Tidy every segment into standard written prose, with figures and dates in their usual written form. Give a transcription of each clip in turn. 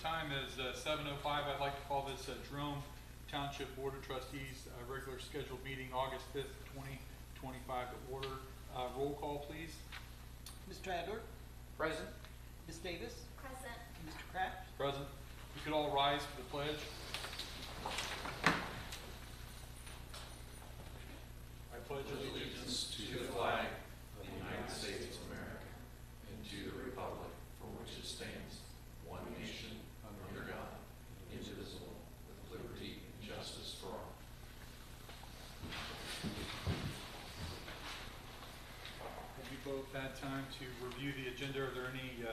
time is 7:05. I'd like to call this Jerome Township Board of Trustees regular scheduled meeting August 5th, 2025 to order. Roll call, please. Mr. Adler? Present. Ms. Davis? Present. Mr. Kraft? Present. You could all rise for the pledge. I pledge allegiance to the flag of the United States of America and to the republic for which it stands, one nation, under God, indivisible, with liberty and justice for all. Have you both had time to review the agenda? Are there any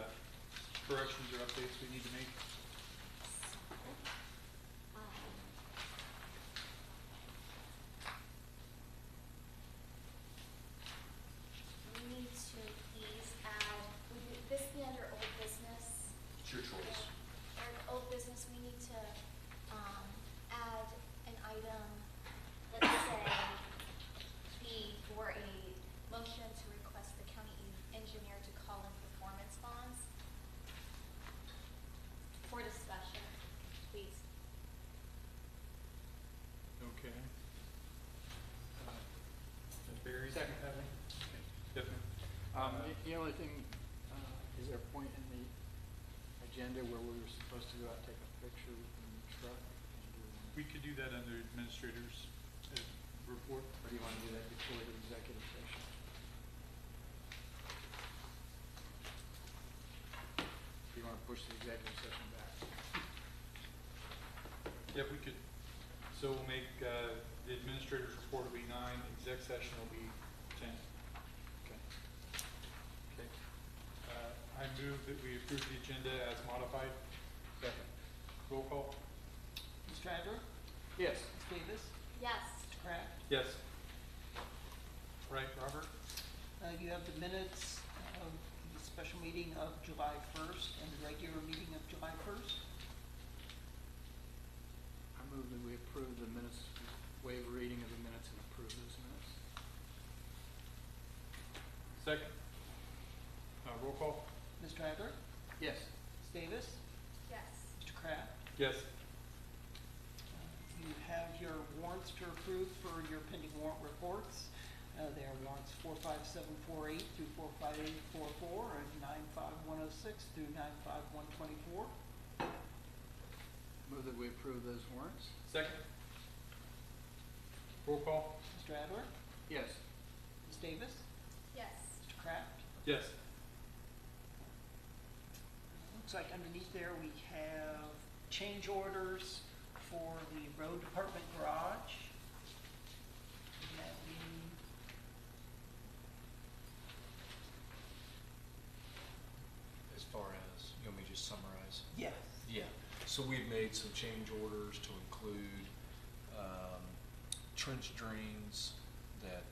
corrections or updates we need to make? We need to please add, would this be under old business? It's your choice. Or old business, we need to add an item, let's say, B, for a motion to request the county engineer to call in performance bonds for discussion, please. Okay. Ms. Berry? Second. Okay. Yep, ma'am. The only thing, is there a point in the agenda where we were supposed to go out and take a picture in the truck? We could do that under administrator's report. Or do you want to do that before the executive session? Do you want to push the executive session back? Yeah, we could. So we'll make the administrator's report will be 9, exec session will be 10. Okay. Okay. I move that we approve the agenda as modified. Second. Roll call. Mr. Adler? Yes. Ms. Davis? Yes. Mr. Kraft? Yes. Right, Robert? You have the minutes of the special meeting of July 1st and the regular meeting of July 1st. I move that we approve the minutes, waive reading of the minutes and approve those minutes. Second. Roll call. Mr. Adler? Yes. Ms. Davis? Yes. Mr. Kraft? Yes. You have your warrants to approve for your pending warrant reports. They are warrants 45748 through 45844 and 95106 through 95124. Move that we approve those warrants. Second. Roll call. Mr. Adler? Yes. Ms. Davis? Yes. Mr. Kraft? Yes. Looks like underneath there we have change orders for the road department garage. That we, As far as, you want me to just summarize? yes. Yeah, so we've made some change orders to include trench drains that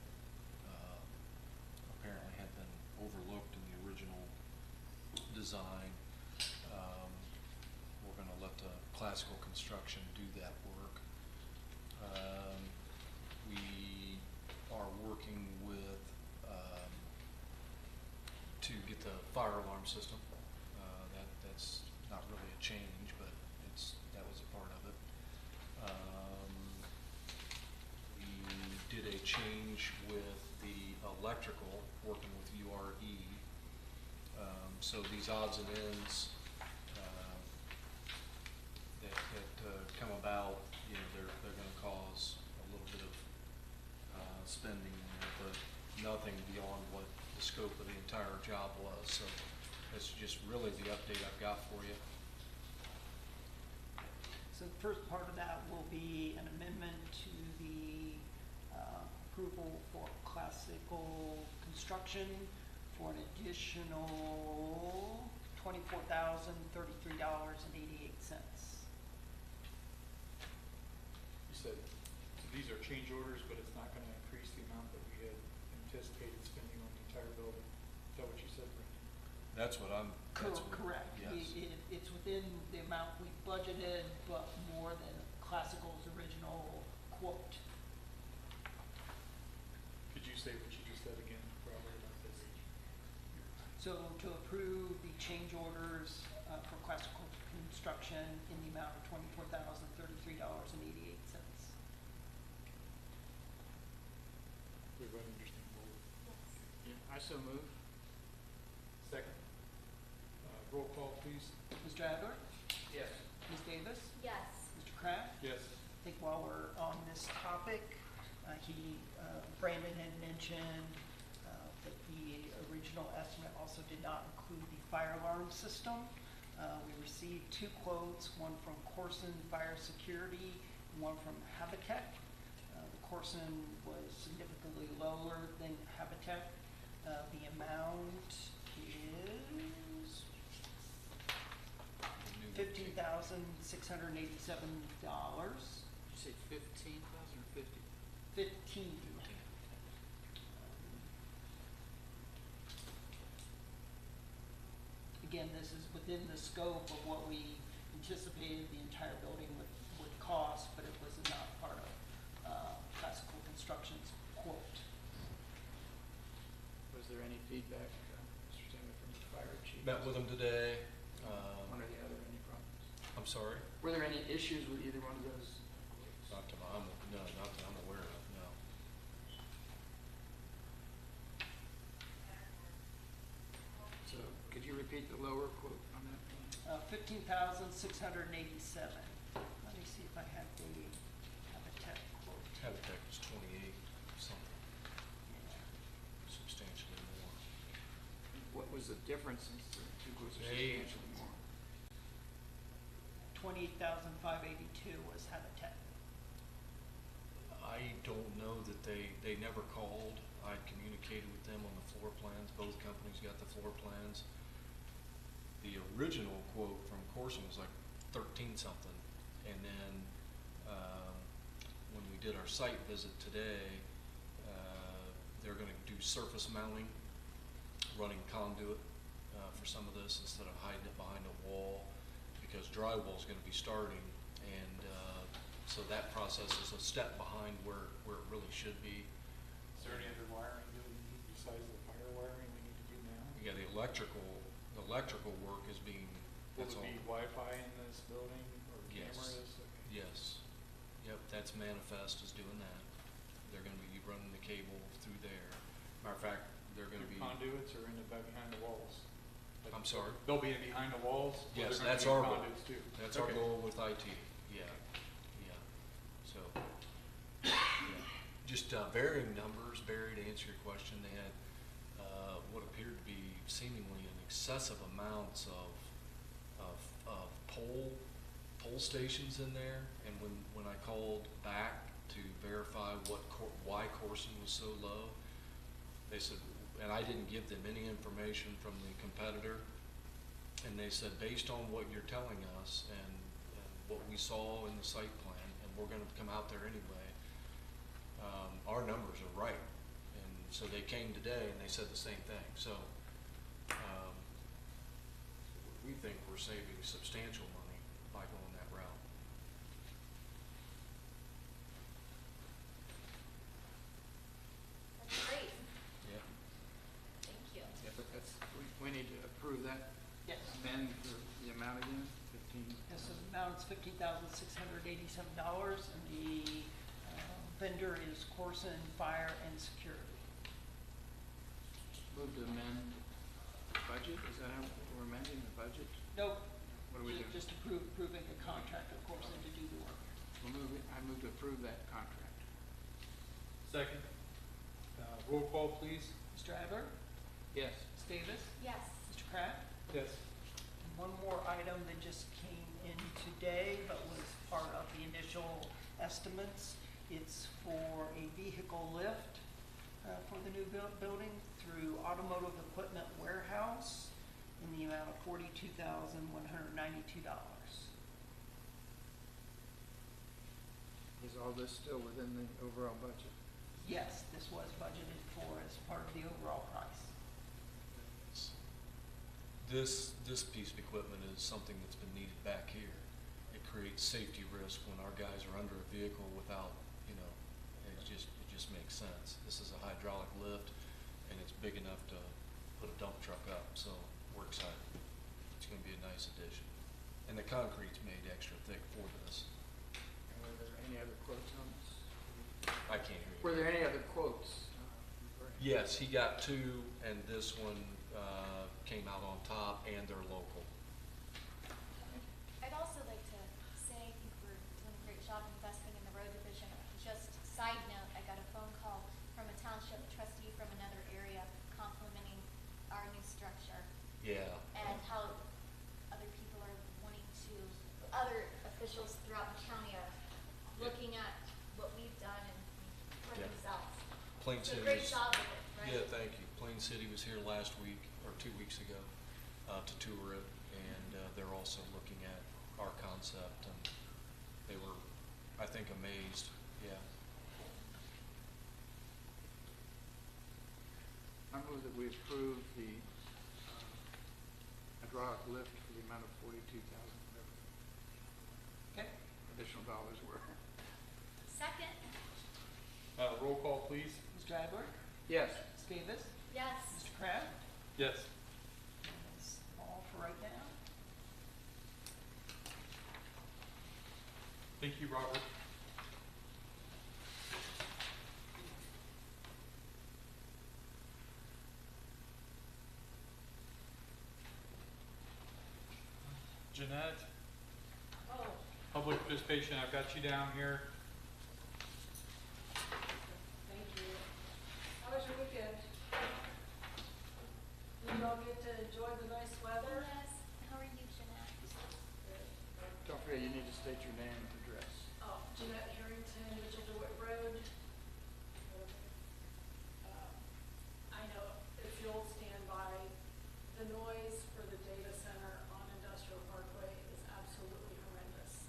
apparently had been overlooked in the original design. We're gonna let the classical construction do that work. We are working with, to get the fire alarm system. That's not really a change, but that was a part of it. We did a change with the electrical, working with URE. So these odds and ends that come about, you know, they're going to cause a little bit of spending there, but nothing beyond what the scope of the entire job was. So that's just really the update I've got for you. So the first part of that will be an amendment to the approval for classical construction for an additional $24,033.88. You said, so these are change orders, but it's not gonna increase the amount that we had anticipated spending on the entire building. Is that what you said, Brandon? That's what I'm. that's what- Correct. Yes. It's within the amount we budgeted, but more than classical's original quote. Could you say what you just said again, Robert, about this? So to approve the change orders for classical construction Construction in the amount of $24,033.88. Everybody understand what Yes. Yeah, I so move. Second. Roll call, please. Mr. Adler? Yes. Ms. Davis? Yes. Mr. Kraft? Yes. I think while we're on this topic, Brandon had mentioned that the original estimate also did not include the fire alarm system. We received 2 quotes, one from Corson Fire Security, and one from Habitat. The Corson was significantly lower than Habitat. The amount is $15,687. Did you say 15,000 or 50? 15. Again, this is within the scope of what we anticipated the entire building would cost, but it was not part of Classical Construction's quote. Was there any feedback, Mr. Taylor, from the fire chief? Met with them today. One or the other, any problems? I'm sorry? Were there any issues with either one of those quotes? Not that I'm aware of, no. So could you repeat the lower quote on that one? 15,687. Let me see if I have the Habitat quote. Habitat was 28 something, Yeah. substantially more. What was the difference since the two quotes are They- substantially more? 28,582 was Habitat. I don't know that they never called. I communicated with them on the floor plans. Both companies got the floor plans. The original quote from Corson was like 13 something. And then, when we did our site visit today, they're gonna do surface mounting, running conduit, for some of this instead of hiding it behind a wall, because drywall's gonna be starting. And, so that process is a step behind where it really should be. Is there any other wiring that we need besides the fire wiring we need to do now? Yeah, the electrical work is being, Will that's it all. be Wi-Fi in this building or Yes. cameras? Okay. Yes. Yep, that's Manifest is doing that. They're gonna be running the cable through there. Matter of fact, they're gonna be. Your conduits are in the back behind the walls? I'm sorry? They'll be in behind the walls? Or Yes, they're gonna that's be our goal. conduits too? That's our Okay. goal with IT, yeah, yeah. So, yeah. Just varying numbers. Barry, to answer your question, they had what appeared to be seemingly an excessive amounts of pole stations in there. And when I called back to verify why Corson was so low, they said, and I didn't give them any information from the competitor, and they said, based on what you're telling us and what we saw in the site plan, and we're gonna come out there anyway, our numbers are right. And so they came today and they said the same thing. So, we think we're saving substantial money by going that route. That's great. Yeah. Thank you. Yeah, but we need to approve that. Yes. Amend the amount again, 15. This amount's $15,687, and the vendor is Corson Fire and Security. Move to amend the budget, is that how we're amending the budget? Nope. What are we doing? Just approving the contract of Corson to do the work. I move to approve that contract. Second. Roll call, please. Mr. Adler? Yes. Ms. Davis? Yes. Mr. Kraft? Yes. And one more item that just came in today, but was part of the initial estimates. It's for a vehicle lift for the new building through Automotive Equipment Warehouse in the amount of $42,192. Is all this still within the overall budget? Yes, this was budgeted for as part of the overall price. This piece of equipment is something that's been needed back here. It creates safety risk when our guys are under a vehicle without, it just makes sense. This is a hydraulic lift, and it's big enough to put a dump truck up, so we're excited. It's gonna be a nice addition. And the concrete's made extra thick for this. And were there any other quotes on this? I can't hear you. Were there any other quotes? Yes, he got two, and this one, came out on top, and they're local. I'd also like to say, I think we're doing a great job investing in the road division. Just side note, I got a phone call from a township trustee from another area complimenting our new structure Yeah. and how other people are wanting to, other officials throughout the county are looking at what we've done and for Yeah. themselves. Plain So City great was- job with it, right? Yeah, thank you. Plain City was here last week, or 2 weeks ago, to tour it, and they're also looking at our concept, and they were, I think, amazed, yeah. I move that we approve the hydraulic lift for the amount of $42,000, whatever Okay, additional dollars were. Second, Roll call, please. Mr. Adler, Yes. Ms. Davis, yes. Mr. Kraft, Yes. that's all for right now. Thank you, Robert. Jeanette, Oh, public participation, I've got you down here. thank you. How was your weekend? Did y'all get to enjoy the nice weather? Yes. How are you, Jeanette? Don't forget, you need to state your name and address. Oh, Jeanette Harrington, Mitchell DeWitt Road. I know if you'll stand by, the noise for the data center on Industrial Parkway is absolutely horrendous.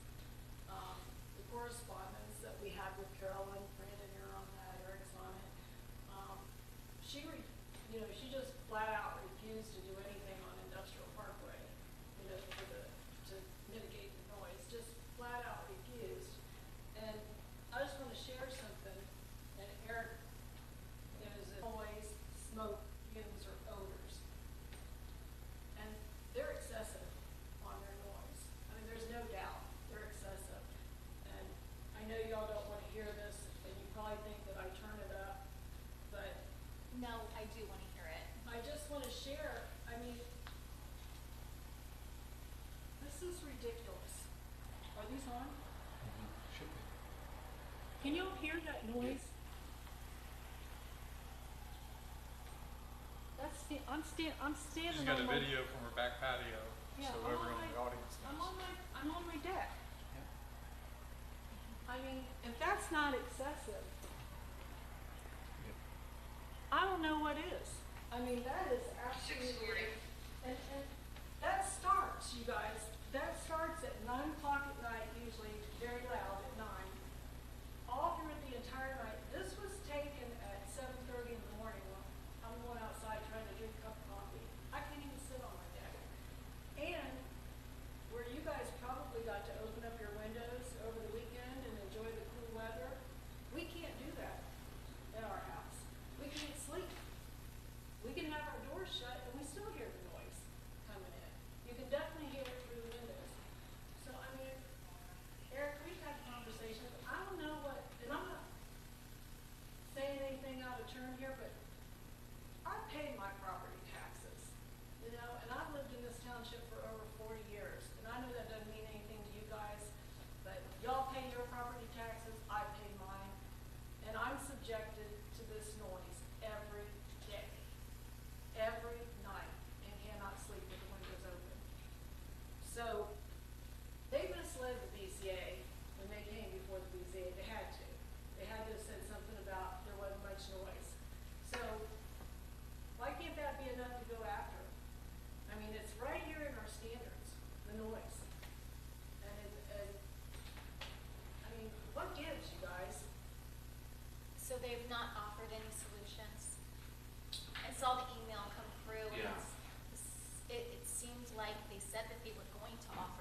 The correspondence that we had with Carolyn, Brandon, you're on that, Eric's on it. She just flat out refused to do anything on Industrial Parkway, to mitigate the noise, just flat out refused. And I just want to share something, and Eric knows that noise, smoke, fumes, or odors. And they're excessive on their noise. I mean, there's no doubt, they're excessive. And I know y'all don't want to hear this, and you probably think that I turn it up, but No, I do want to hear it. I just want to share, I mean, this is ridiculous. Are these on? Should be. Can you hear that noise? I'm standing She's got a on my. video from her back patio, Yeah, so I'm everyone on in the my- audience I'm knows. on my deck. I mean, if that's not excessive, I don't know what is. I mean, that is absolutely, and that starts, you guys, that starts at 9 o'clock at night, usually very loud at 9. All through the entire night. This was taken at 7:30 in the morning when I'm going outside trying to drink a cup of coffee. I can't even sit on my deck. And where you guys probably got to open up your windows over the weekend and enjoy the cool weather, we can't do that in our house. We can't sleep. We can have our doors shut and we still hear the noise coming in. You can definitely hear it through the windows. So, I mean, Eric, we've had conversations. I don't know what, and I'm not saying anything out of turn here, but I pay my property taxes, and I've lived in this township for over 40 years. And I know that doesn't mean anything to you guys, but y'all pay your property taxes, I pay mine. And I'm subjected to this noise every day, every night, and cannot sleep with the windows open. So, they misled the BCA when they came before the BCA. They had to. They had to have said something about there wasn't much noise. So, why can't that be enough to go after? I mean, it's right here in our standards, the noise. And I mean, what gives, you guys? So they've not offered any solutions? I saw the email come through and Yeah. it seemed like they said that they were going to offer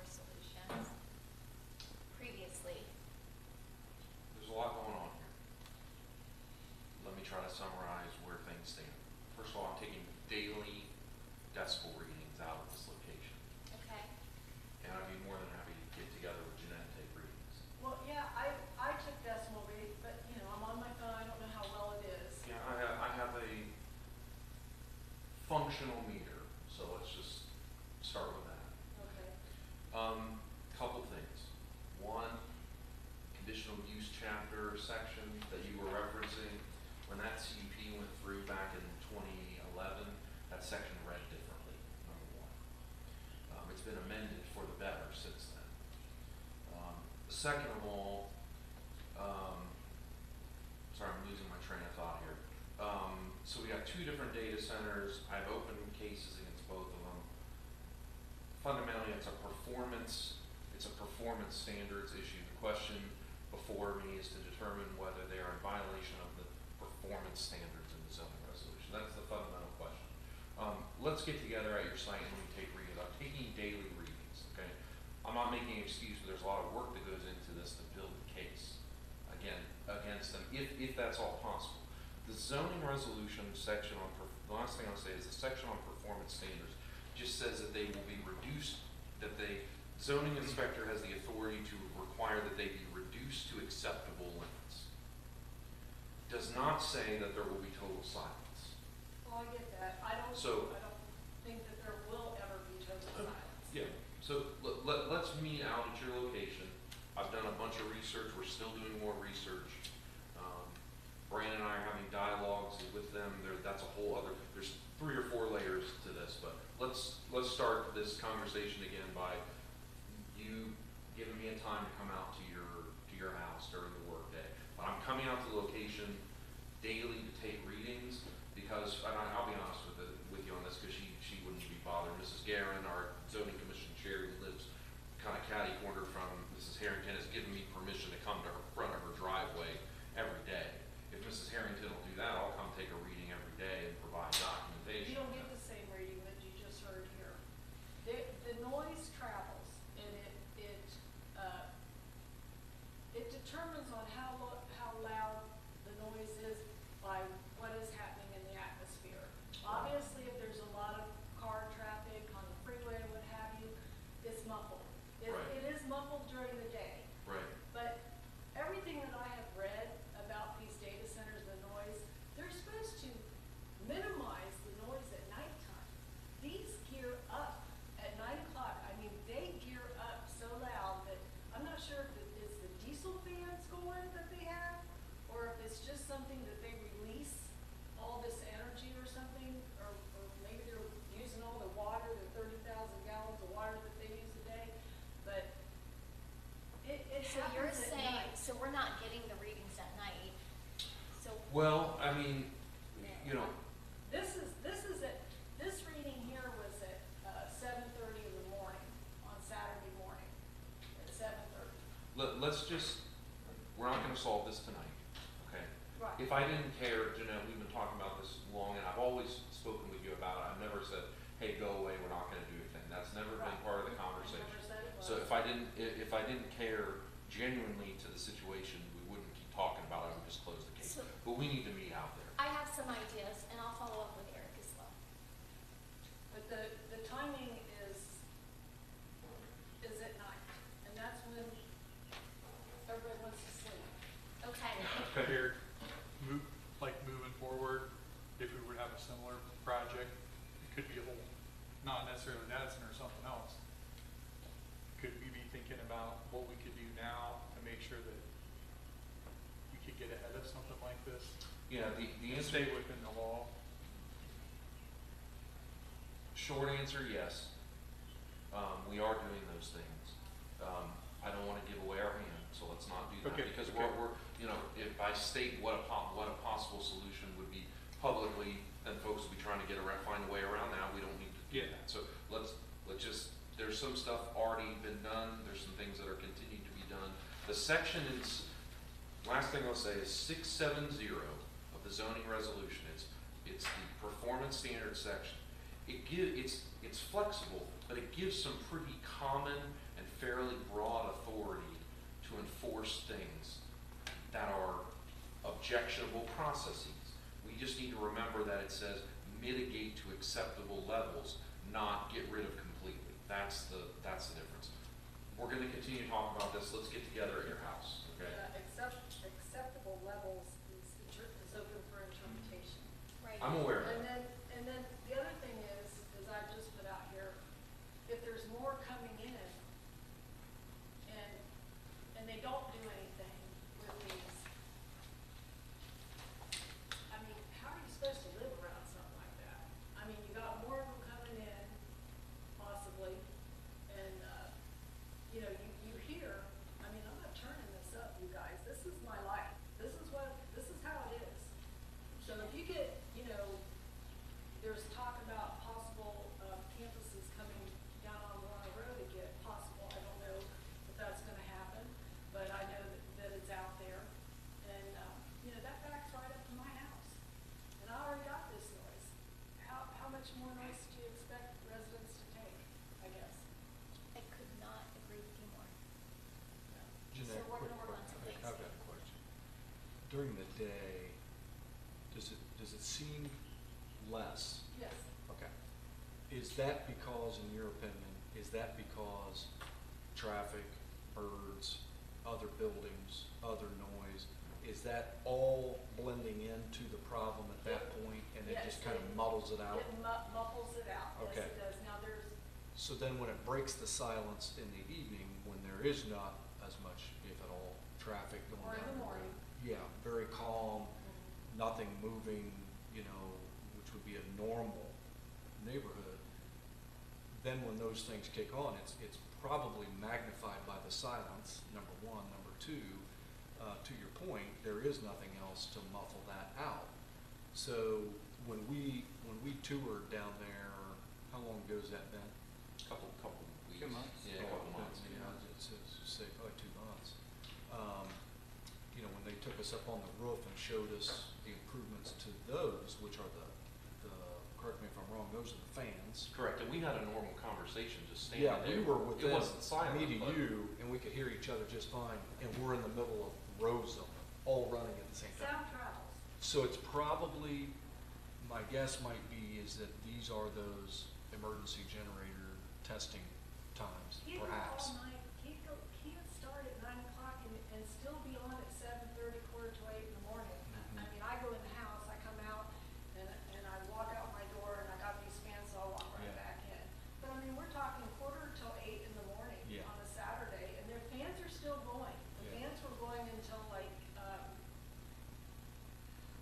been amended for the better since then. Second of all, sorry, I'm losing my train of thought here. So we got two different data centers. I've opened cases against both of them. Fundamentally, it's a performance standards issue. The question before me is to determine whether they are in violation of the performance standards in the zoning resolution. That's the fundamental question. Let's get together at your site and we take readings. I'm taking daily readings, okay? I'm not making an excuse, but there's a lot of work that goes into this to build a case, again, against them, if that's all possible. The zoning resolution section on, the last thing I'll say is the section on performance standards just says that they will be reduced, that the zoning inspector has the authority to require that they be reduced to acceptable limits. Does not say that there will be total silence. Well, I get that. I don't think that there will ever be total silence. Yeah, so let's meet out at your location. I've done a bunch of research, we're still doing more research. Brandon and I are having dialogues with them. That's a whole other, there's 3 or 4 layers to this, but let's start this conversation again by you giving me a time to come out to your house during the workday. But I'm coming out to the location daily to take readings because, and I'll be honest with you on this because she wouldn't be bothered. Mrs. Guerin, our zoning commission chair, who lives kind of catty corner from Mrs. Harrington, has given me permission to come to her front of her driveway every day. If Mrs. Harrington will do that, I'll come take a reading every day and provide documentation. You don't get the same reading that you just heard here. The noise travels, and it determines on how loud the noise is by what is happening in the atmosphere. Obviously, if there's a lot of car traffic on the freeway or what have you, it's muffled. It is muffled during the day. Right. But everything that I have read about these data centers, the noise, they're supposed to minimize the noise at nighttime. These gear up at 9 o'clock. I mean, they gear up so loud that I'm not sure if it's the diesel fans going that they have, or if it's just something that they release all this energy or something, or maybe they're using all the water, the 30,000 gallons of water that they use a day. But it So you're happens at saying, night. so we're not getting the readings at night, so. Well, I mean, you know, This reading here was at 7:30 in the morning, on Saturday morning, at 7:30. let's just, we're not gonna solve this tonight, okay? Right. If I didn't care, Janelle, we've been talking about this long, and I've always spoken with you about it. I've never said, hey, go away, we're not gonna do anything. That's never been Right. part of the I conversation. never said it was. So if I didn't care genuinely to the situation, we wouldn't keep talking about it, we would just close the case. So- But we need to meet out there. I have some ideas, and I'll follow up with Eric as well. But the timing is at night, and that's when everybody wants to sleep. Okay. Here, moving forward, if we would have a similar project, it could be a whole, not necessarily data center or something else. Could we be thinking about what we could do now to make sure that we could get ahead of something like this? Yeah, the And answer, stay within the law? short answer, yes. We are doing those things. I don't wanna give away our hand, so let's not do that. Okay, Because okay. we're, you know, if I state what a possible solution would be publicly, then folks will be trying to find a way around that. We don't need to do Yeah. that. So let's just, there's some stuff already been done. There's some things that are continuing to be done. The section is, last thing I'll say is 670 of the zoning resolution. It's the performance standards section. It's flexible, but it gives some pretty common and fairly broad authority to enforce things that are objectionable processes. We just need to remember that it says mitigate to acceptable levels, not get rid of completely. That's the difference. We're gonna continue to talk about this. Let's get together at your house, okay? Acceptable levels is open for interpretation. Right. I'm aware of And that. then the other thing is I just put out here, if there's more coming in and they don't do anything with these, I mean, how are you supposed to live around something like that? I mean, you got more of them coming in, possibly, you get, there's talk about possible campuses coming down on Warner Road again, possible, I don't know if that's gonna happen, but I know that it's out there. And, that backs right up to my house. And I already got this noise. How much more noise do you expect residents to take, I guess? I could not agree with you more. Jeanette, So we're quick gonna work on question. some things. I've got a question. During the day, does it seem less? Yes. Okay. Is that because, in your opinion, is that because traffic, birds, other buildings, other noise, is that all blending into the problem at that point, and it Yes, just kind of muddles it out? It muffles it out, yes, Okay. it does. Now, there's, So then when it breaks the silence in the evening, when there is not as much, if at all, traffic going Or in down the the road? morning. Yeah, very calm, nothing moving, which would be a normal neighborhood. Then when those things kick on, it's probably magnified by the silence, number one. Number two, to your point, there is nothing else to muffle that out. So when we toured down there, how long ago has that been? Couple weeks. 2 months. Yeah, a couple months. Yeah, it's say probably 2 months. When they took us up on the roof and showed us the improvements to those, which are correct me if I'm wrong, those are the fans. Correct, and we had a normal conversation just standing Yeah, there. we were within It wasn't silent, me to but- you, and we could hear each other just fine, and we're in the middle of rows of them, all running at the same time. sound travels. So it's probably, my guess might be, is that these are those emergency generator testing times, Can't go perhaps. all night, can't start at 9 o'clock and still be on at 7:30, 7:45 in the morning. Mhm. I mean, I go in the house, I come out, and I walk out my door, and I got these fans, so I'll walk right Yeah. back in. But I mean, we're talking 7:45 in the morning Yeah. on a Saturday, and their fans are still going. The Yeah. fans were going until like,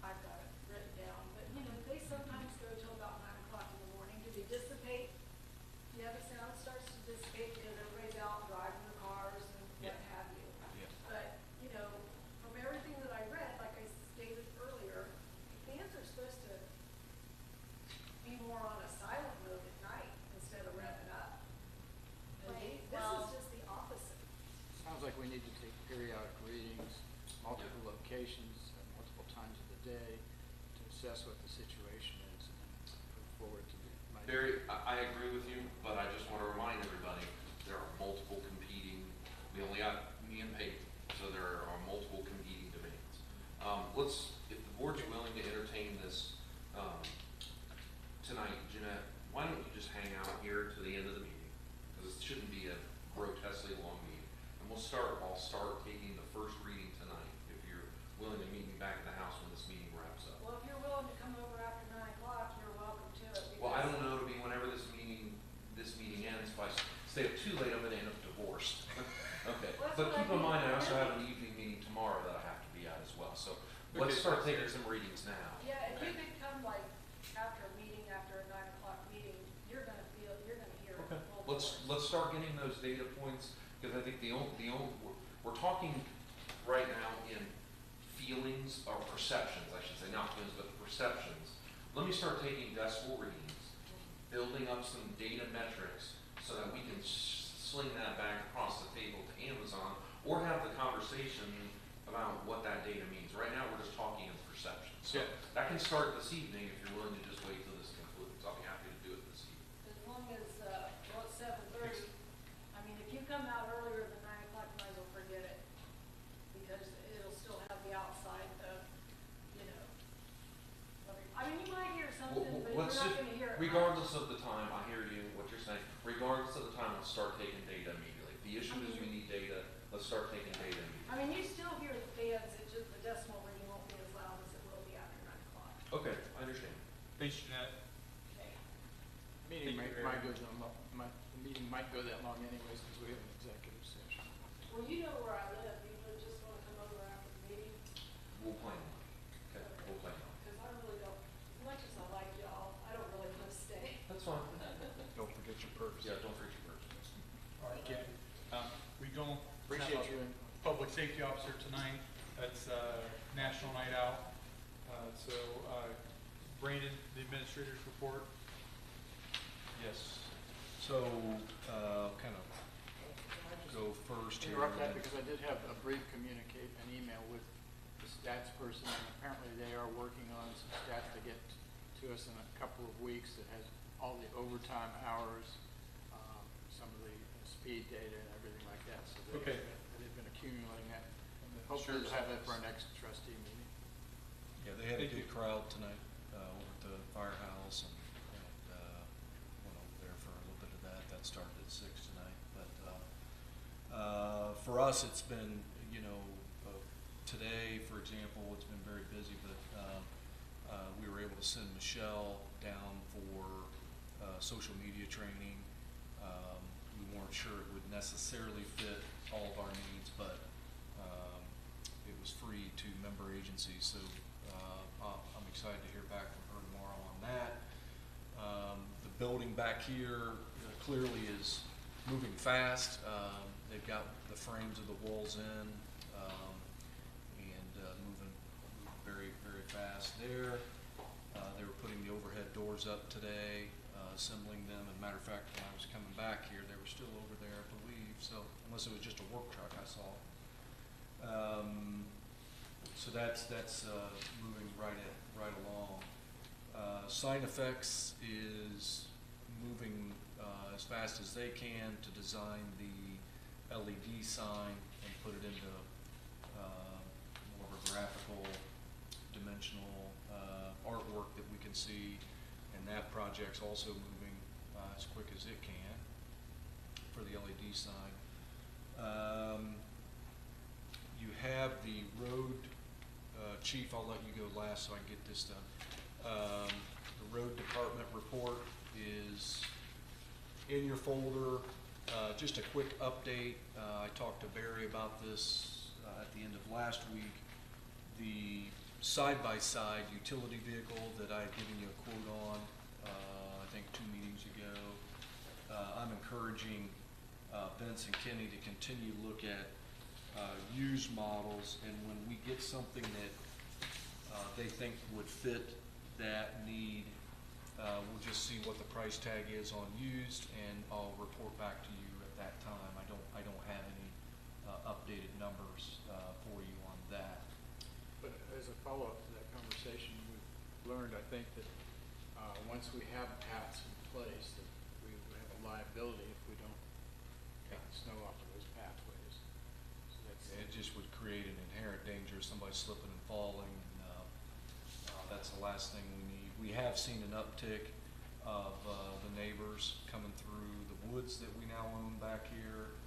I've got it written down, but they sometimes go till about 9 o'clock in the morning. Do they dissipate? Yeah, the sound starts to dissipate because everybody's out driving their cars and what Yeah. have you. Yeah. But, from everything that I read, like I stated earlier, fans are supposed to be more on a silent mode at night instead of revving up. And Right, this well- is just the opposite. Sounds like we need to take periodic readings, multiple locations, at multiple times of the day to assess what the situation is and then move forward to the. Barry, I agree with you, but I just want to remind everybody, there are multiple competing, we only got me and Peyton, so there are multiple competing demands. If the board's willing to entertain this, tonight, Jeanette, why don't you just hang out here to the end of the meeting? Because it shouldn't be a grotesquely long meeting. And I'll start taking the first reading tonight, if you're willing to meet me back in the house when this meeting wraps up. Well, if you're willing to come over after 9 o'clock, you're welcome to it. Well, I because- don't know, to be whenever this meeting ends, if I stay up too late, I'm gonna end up divorced. Okay, Well, that's but what keep I in mind, I mean. also have an evening meeting tomorrow that I have to be at as well, so let's Okay, start so- taking some readings now. Yeah, if you Okay? could come like after a meeting, after a 9 o'clock meeting, you're gonna hear it. Okay, full let's force. start getting those data points, because I think we're talking right now in feelings or perceptions, I should say, not feelings, but perceptions. Let me start taking decibel readings, building up some data metrics, so that we can sling that back across the table to Amazon, or have the conversation about what that data means. Right now, we're just talking in perceptions. So Yeah. that can start this evening if you're willing to just wait till this concludes. I'll be happy to do it this evening. As long as, it's 7:30, I mean, if you come out earlier than 9 o'clock, you might as well forget it. Because it'll still have the outside, I mean, you might hear something, but you're not gonna hear it. Regardless of the time, I hear you, what you're saying, regardless of the time, let's start taking data immediately. If the issue is we need data, let's start taking data immediately. I mean, you still hear the fans, it's just the decimal reading won't be as loud as it will be after 9 o'clock. Okay, I understand. Thanks, Jeanette. Okay. Meeting Thank you, might Barry. go the meeting might go that long anyways because we have an executive session. Well, you know where I live, you would just wanna come over after the meeting, We'll plan on it. Okay, we'll plan on it. because I really don't, as much as I like y'all, I don't really wanna stay. That's fine. Don't forget your purse. Yeah, don't forget your purse. All right, Ken. We don't Appreciate have you. a public safety officer tonight. That's National Night Out. Brandon, the administrator's report. Yes. So, kind of go first here. Interrupt that and then- because I did have a brief an email with the stats person, and apparently they are working on some stats to get to us in a couple of weeks that has all the overtime hours, some of the speed data and everything like that. So Okay. they've been accumulating that. And the Hopefully we'll sheriff's have that for our office. next trustee meeting. Yeah, they had a Thank good you. crowd tonight, over at the firehouse and, went over there for a little bit of that. That started at 6 tonight. But, for us, it's been, today, for example, it's been very busy, but, we were able to send Michelle down for, social media training. We weren't sure it would necessarily fit all of our needs, but, it was free to member agencies, so I'm excited to hear back from her tomorrow on that. The building back here clearly is moving fast. They've got the frames of the walls in, and moving very, very fast there. They were putting the overhead doors up today, assembling them. As a matter of fact, when I was coming back here, they were still over there, I believe, so unless it was just a work truck I saw. So that's moving right along. Sign Effects is moving as fast as they can to design the LED sign and put it into more of a graphical, dimensional artwork that we can see, and that project's also moving as quick as it can for the LED sign. You have the road, chief, I'll let you go last so I can get this done. The road department report is in your folder. Just a quick update. I talked to Barry about this at the end of last week. The side-by-side utility vehicle that I had given you a quote on, I think 2 meetings ago. I'm encouraging Vince and Kenny to continue to look at used models, and when we get something that they think would fit that need, we'll just see what the price tag is on used, and I'll report back to you at that time. I don't have any updated numbers for you on that. But as a follow-up to that conversation, we've learned, I think, that once we have paths in place, that we have a liability if we don't take the snow off of those pathways. So that's, It just would create an inherent danger of somebody slipping and falling, and that's the last thing we need. We have seen an uptick of the neighbors coming through the woods that we now own back here,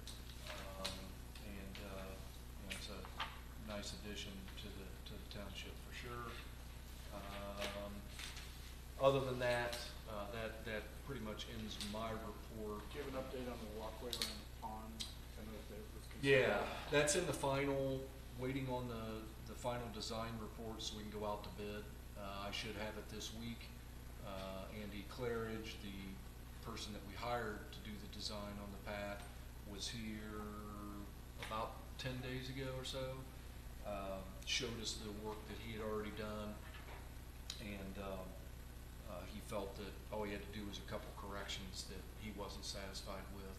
and it's a nice addition to the township for sure. Other than that, that pretty much ends my report. do you have an update on the walkway around the pond? I know that was concerned. Yeah, that's in the final, waiting on the final design report so we can go out to bid. I should have it this week. Andy Claridge, the person that we hired to do the design on the path, was here about 10 days ago or so. Showed us the work that he had already done, and he felt that all he had to do was a couple corrections that he wasn't satisfied with,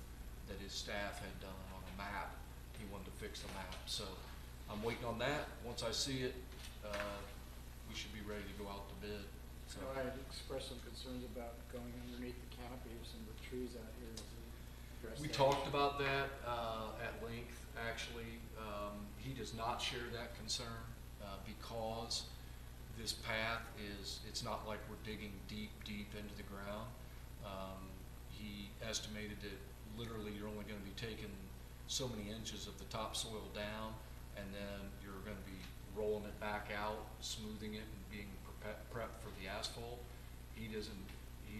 that his staff had done on a map. He wanted to fix the map, so I'm waiting on that. Once I see it, we should be ready to go out to bid. So I had expressed some concerns about going underneath the canopy of some of the trees out here. Has he addressed We that? talked about that at length, actually. He does not share that concern because this path it's not like we're digging deep into the ground. He estimated that literally you're only going to be taking so many inches of the topsoil down, and then you're going to be rolling it back out, smoothing it, and being prepped for the asphalt. He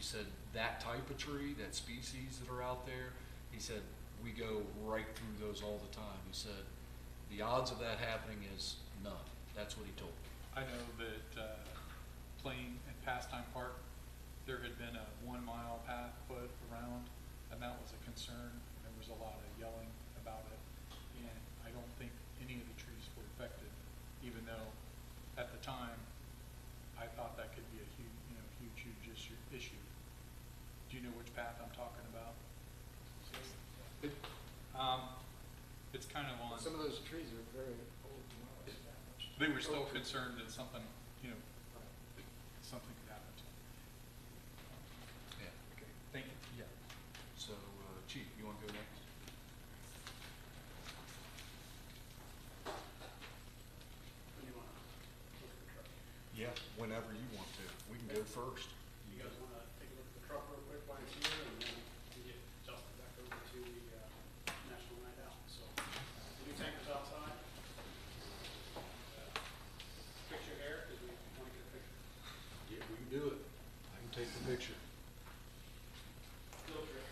said that type of tree, that species that are out there, he said, we go right through those all the time. He said, the odds of that happening is none. That's what he told me. I know that Plain and Pastime Park, there had been a 1 mile path put around, and that was a concern. There was a lot of yelling about it, and I don't think any of the trees were affected, even though at the time it's kind of on, Some of those trees are very old, established. they were still concerned that something, you know, that something could happen to them. Yeah. Okay, thank you. Yeah. So, Chief, you want to go next? When you wanna look at the truck? Yeah, whenever you want to. We can go first. You guys wanna take a look at the truck real quick while it's here, and then we get Justin back over to the, National Night Out, so. The new tanker's outside. Fix your hair, cause we wanna get a picture. Yeah, we can do it. I can take the picture. Little trick.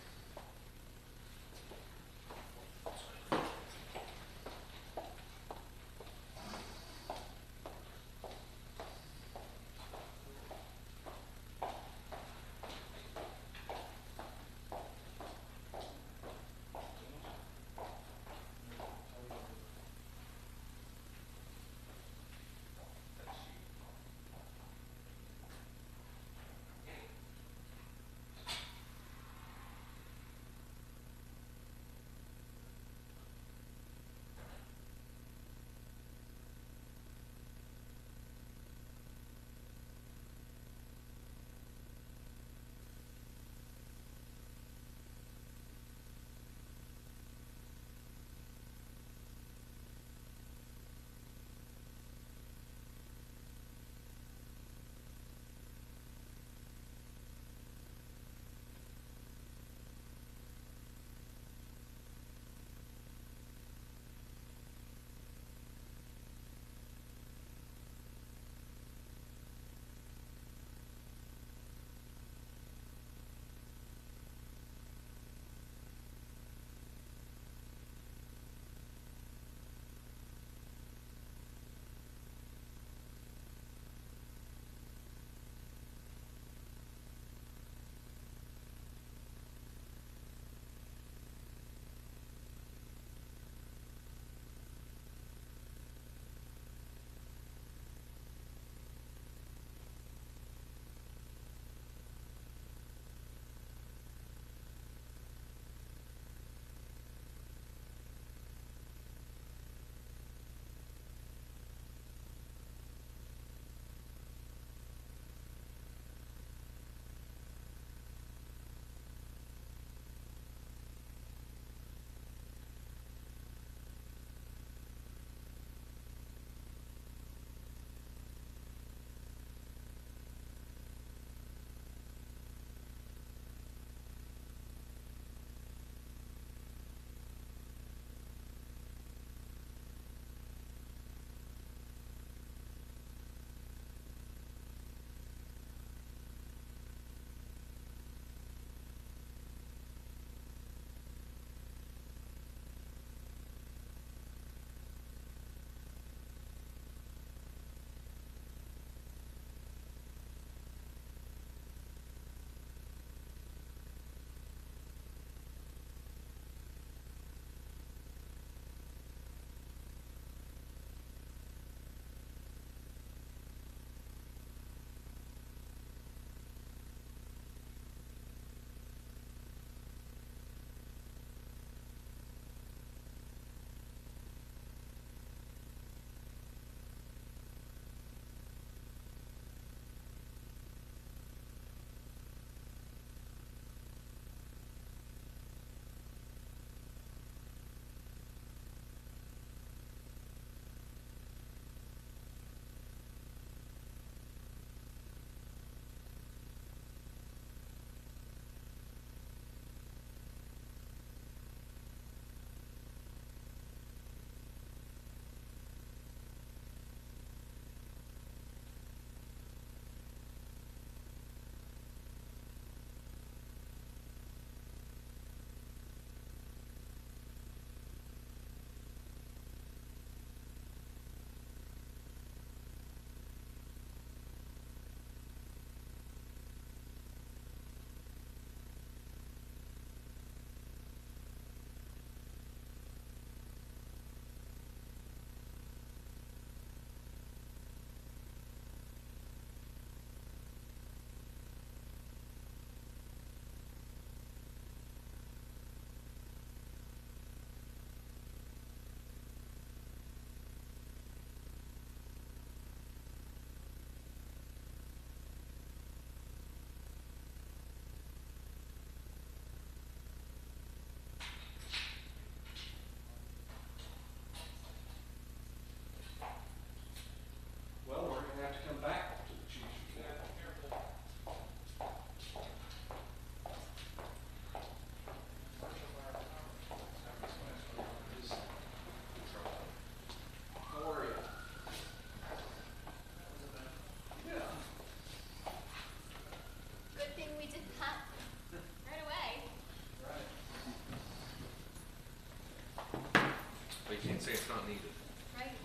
can't say it's not needed. Right?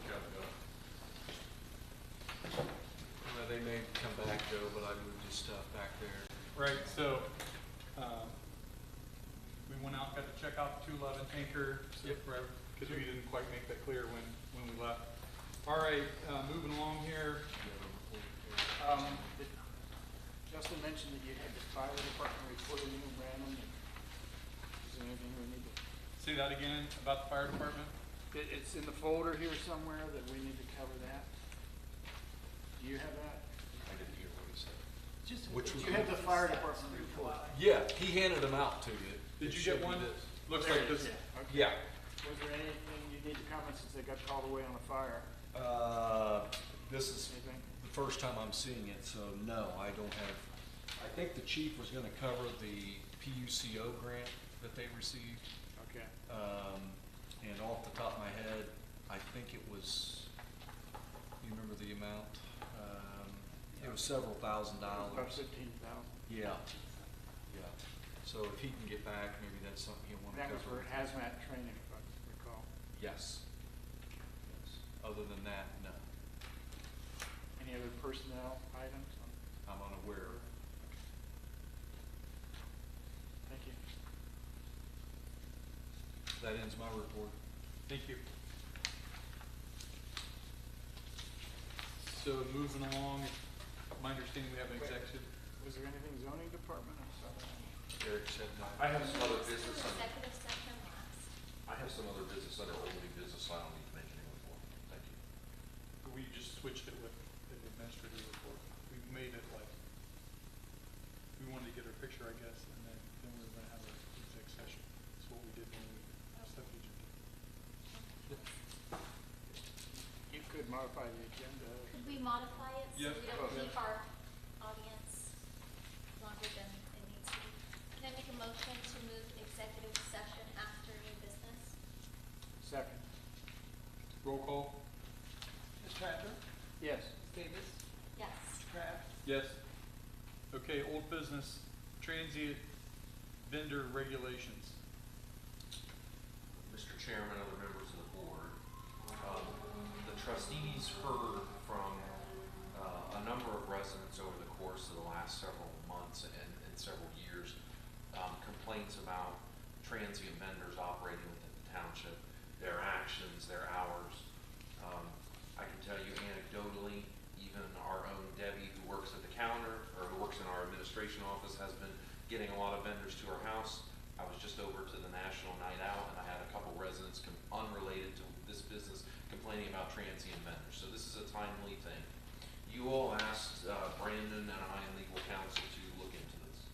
They may come back, Joe, but I moved his stuff back there. Right, so, we went out, got to check out the 211 tanker, because we didn't quite make that clear when we left. All right, moving along here. Justin mentioned that you had the fire department reporting you, Brandon. Is there anything we need to? Say that again about the fire department? It's in the folder here somewhere that we need to cover that. Do you have that? I didn't hear what he said. Do you have the fire department report? Yeah, he handed them out to you. Did It you should get be one? this. Looks There like it this. is, yeah. Okay. Yeah. Was there anything you need to comment since they got called away on the fire? This is Anything? the first time I'm seeing it, so no, I don't have, I think the chief was gonna cover the PUCO grant that they received. Okay. And off the top of my head, I think it was, you remember the amount? It was several $1,000s. About 15,000. Yeah, yeah. So if he can get back, maybe that's something he'll want to That was for cover. hazmat training, if I recall. Yes. Yes. Other than that, no, Any other personnel items? I'm unaware of. Thank you. That ends my report. Thank you. So moving along, my understanding we have an executive. Was there anything zoning department? I saw that. Eric said no. I have some other business on, Executive session last. I have some other business under old new business, so I don't need to mention it before. Thank you. We just switched it with the administrative report. We made it like, we wanted to get our picture, I guess, and then we were gonna have an exec session. That's what we did when we set the agenda. You could modify the agenda. Could we modify it so Yep. we don't keep our audience longer than it needs to be? Can I make a motion to move executive session after new business? Second. Roll call? Ms. Tractor? Yes. Davis? Yes. Mr. Kraft? Yes. Okay, old business, transient vendor regulations. Mr. Chairman, other members of the board, the trustees heard from a number of residents over the course of the last several months and several years, complaints about transient vendors operating within the township, their actions, their hours. I can tell you anecdotally, even our own Debbie, who works at the counter, or who works in our administration office, has been getting a lot of vendors to her house. I was just over to the National Night Out, and I had a couple residents unrelated to this business complaining about transient vendors. So this is a timely thing. You all asked Brandon and I and legal counsel to look into this.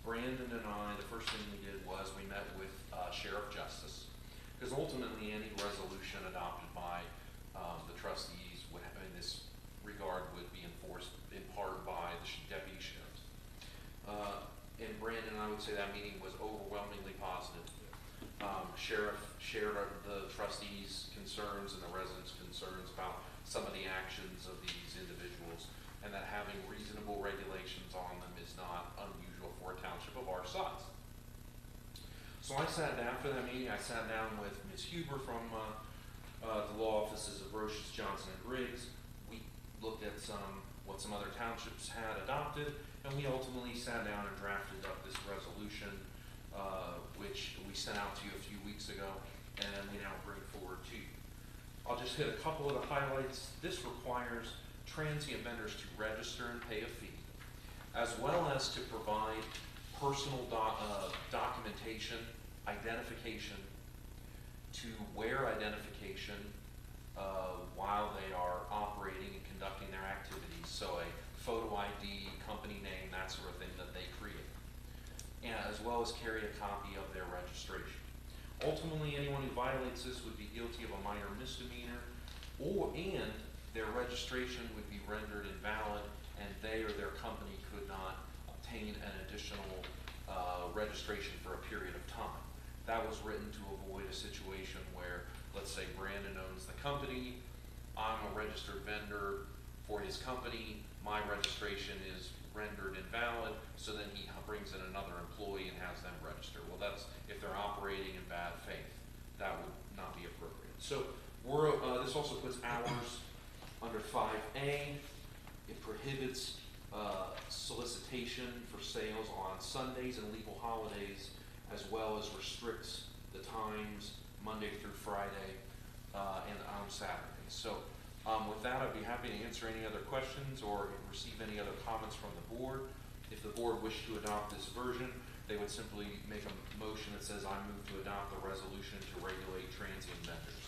Brandon and I, the first thing we did was we met with Sheriff Justice, because ultimately any resolution adopted by the trustees in this regard would be enforced in part by the deputy sheriffs. And Brandon, I would say that meeting was overwhelmingly positive. Sheriff shared the trustees' concerns and the residents' concerns about some of the actions of these individuals, and that having reasonable regulations on them is not unusual for a township of our size. So I sat down for that meeting. I sat down with Ms. Huber from the law offices of Roches, Johnson and Briggs. We looked at what some other townships had adopted, and we ultimately sat down and drafted up this resolution, which we sent out to you a few weeks ago, and we now bring forward to you. I'll just hit a couple of the highlights. This requires transient vendors to register and pay a fee, as well as to provide personal documentation, identification, to wear identification while they are operating and conducting their activities. So a photo ID, company name, that sort of thing that they create, and as well as carry a copy of their registration. Ultimately, anyone who violates this would be guilty of a minor misdemeanor, and their registration would be rendered invalid, and they or their company could not obtain an additional registration for a period of time. That was written to avoid a situation where, let's say Brandon owns the company, I'm a registered vendor for his company, my registration is rendered invalid, so then he brings in another employee and has them register. Well, that's, if they're operating in bad faith, that would not be appropriate. So this also puts hours under 5A. It prohibits solicitation for sales on Sundays and legal holidays, as well as restricts the times Monday through Friday and on Saturdays. So with that, I'd be happy to answer any other questions or receive any other comments from the board. If the board wished to adopt this version, they would simply make a motion that says, I move to adopt the resolution to regulate transient vendors.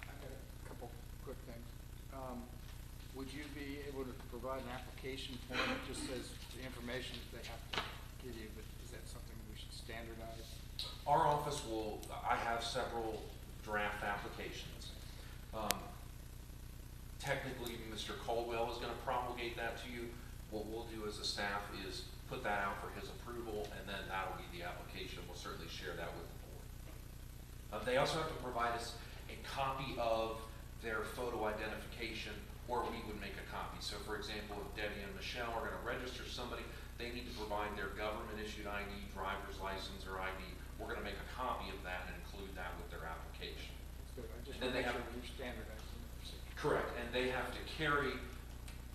I've got a couple quick things. Would you be able to provide an application form that just says the information that they have to give you, but is that something we should standardize? Our office will, I have several draft applications. Technically, Mr. Caldwell is going to promulgate that to you. What we'll do as a staff is put that out for his approval, and then that'll be the application. We'll certainly share that with the board. They also have to provide us a copy of their photo identification, or we would make a copy. So for example, if Debbie and Michelle are going to register somebody, they need to provide their government-issued ID, driver's license, or ID. We're going to make a copy of that and include that with their application. That's good. I just And want then to they make have- sure we're standardizing the procedure. Correct, and they have to carry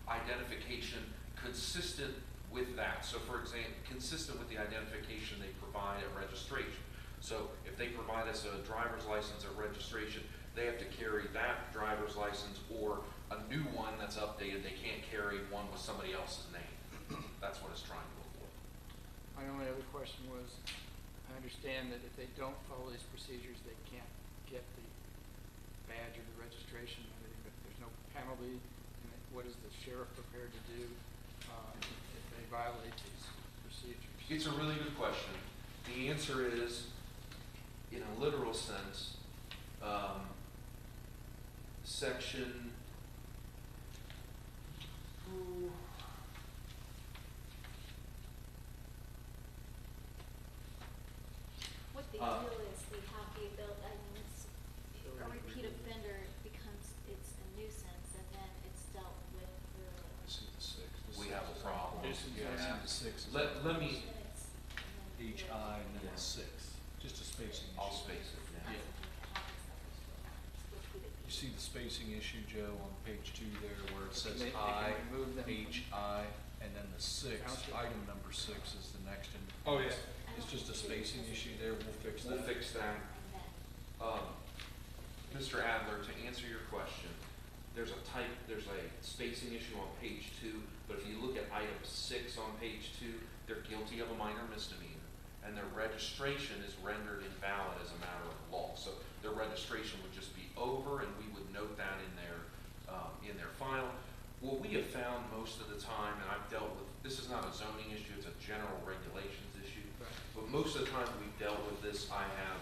identification consistent with that. So for example, consistent with the identification they provide at registration. So if they provide us a driver's license at registration, they have to carry that driver's license or a new one that's updated. They can't carry one with somebody else's name. That's what it's trying to avoid. My only other question was, I understand that if they don't follow these procedures, they can't get the badge or the registration and everything, but there's no penalty. And what is the sheriff prepared to do if they violate these procedures? It's a really good question. The answer is, in a literal sense, section What they do is they have the ability, I mean, it's, a repeat offender becomes, it's a nuisance, and then it's dealt with through. I see the six. we have a problem. Nuisance, Yeah, I Yeah. see the six. is Let me, minutes, and then H, through- I, and then Yeah. the six, just a spacing issue. I'll space it, yeah. Yeah. You see the spacing issue, Joe, on page 2 there, where it says They can I, remove them. H, I, and then the 6, Township. item number 6 is the next in. Oh, yeah. It's just a spacing issue there, we'll fix that. we'll fix that. And then, Mr. Adler, to answer your question, there's a spacing issue on page 2, but if you look at item 6 on page 2, they're guilty of a minor misdemeanor, and their registration is rendered invalid as a matter of law. So their registration would just be over, and we would note that in their file. What we have found most of the time, and I've dealt with, this is not a zoning issue, it's a general regulations issue, Right. but most of the time we've dealt with this, I have,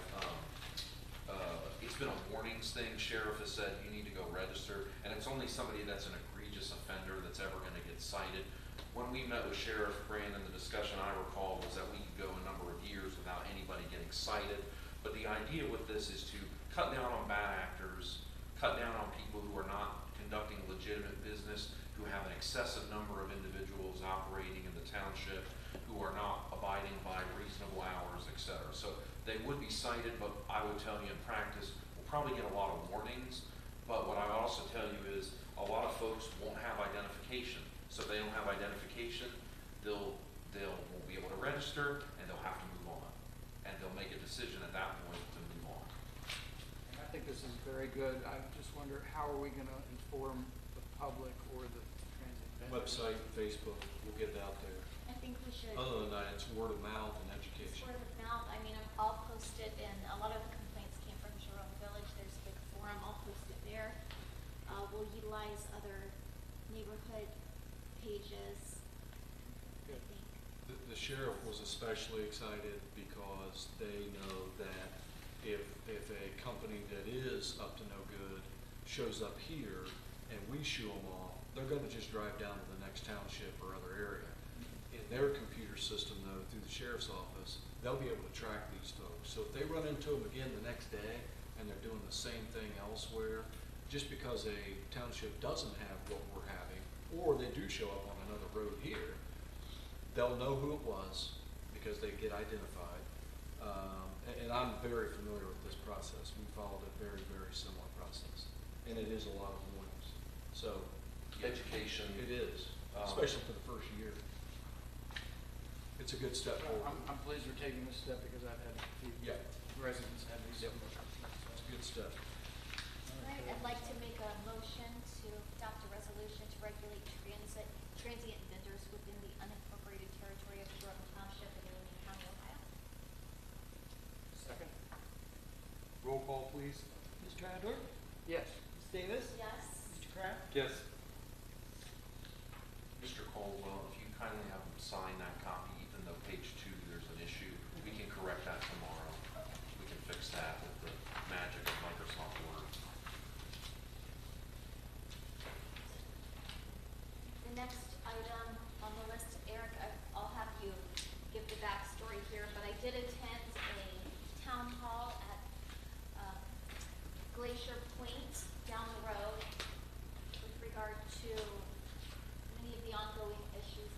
it's been a warnings thing. Sheriff has said, you need to go register, and it's only somebody that's an egregious offender that's ever gonna get cited. When we met with Sheriff Brandon, the discussion I recall was that we could go a number of years without anybody getting cited. But the idea with this is to cut down on bad actors, cut down on people who are not conducting legitimate business, who have an excessive number of individuals operating in the township, who are not abiding by reasonable hours, et cetera. So they would be cited, but I would tell you in practice, we'll probably get a lot of warnings. But what I would also tell you is a lot of folks won't have identification. So if they don't have identification, they'll won't be able to register, and they'll have to move on. And they'll make a decision at that point to move on. And I think this is very good. I just wonder, how are we gonna inform the public or the transit vendors? Website, Facebook, we'll get it out there. I think we should. Other than that, it's word of mouth and It's education. word of mouth. I mean, I'll post it, and a lot of the complaints came from Jerome Village. There's a big forum. I'll post it there. We'll utilize other neighborhood pages, I Good. think. The sheriff was especially excited because they know that if a company that is up to no good shows up here and we shoo them off, they're gonna just drive down to the next township or other area. In their computer system though, through the sheriff's office, they'll be able to track these folks. So if they run into them again the next day and they're doing the same thing elsewhere, just because a township doesn't have what we're having, or they do show up on another road here, they'll know who it was because they get identified. very familiar with this process. We followed a very, very similar process. And it is a lot of warnings. So Education. it is, especially for the first year. It's a good step forward. I'm pleased we're taking this step because I've had a few Yeah. residents have these. Yep. It's a good step. All right, I'd like to make a motion to adopt a resolution to regulate transient vendors within the unincorporated territory of Jerome Township in Union County, Ohio. Second? Roll call, please. Mr. Adler? Yes. Ms. Davis? Yes. Mr. Kraft? Yes. Mr. Caldwell, if you kindly have them sign that copy, even though page 2 there's an issue, we can correct that tomorrow. We can fix that with the magic of Microsoft Word. The next item on the list, Eric, I'll have you give the backstory here, but I did attend a town hall at Glacier Point down the road with regard to many of the ongoing issues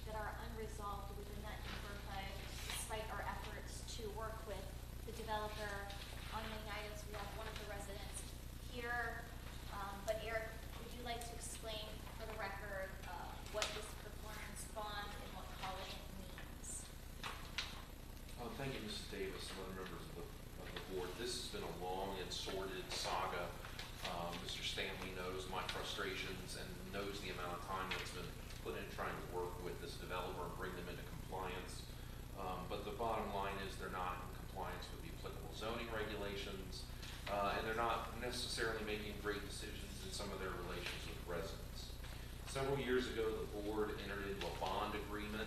that are unresolved within that neighborhood, despite our efforts to work with the developer on many items. We have one of the residents here, but Eric, would you like to explain for the record what this performance bond and what calling it means? Thank you, Mrs. Davis, and other members of the board. This has been a long and sordid saga. Mr. Stanley knows my frustrations and knows the amount of time that's been put in trying to work with this developer and bring them into compliance. But the bottom line is they're not in compliance with the applicable zoning regulations, and they're not necessarily making great decisions in some of their relations with residents. Several years ago, the board entered into a bond agreement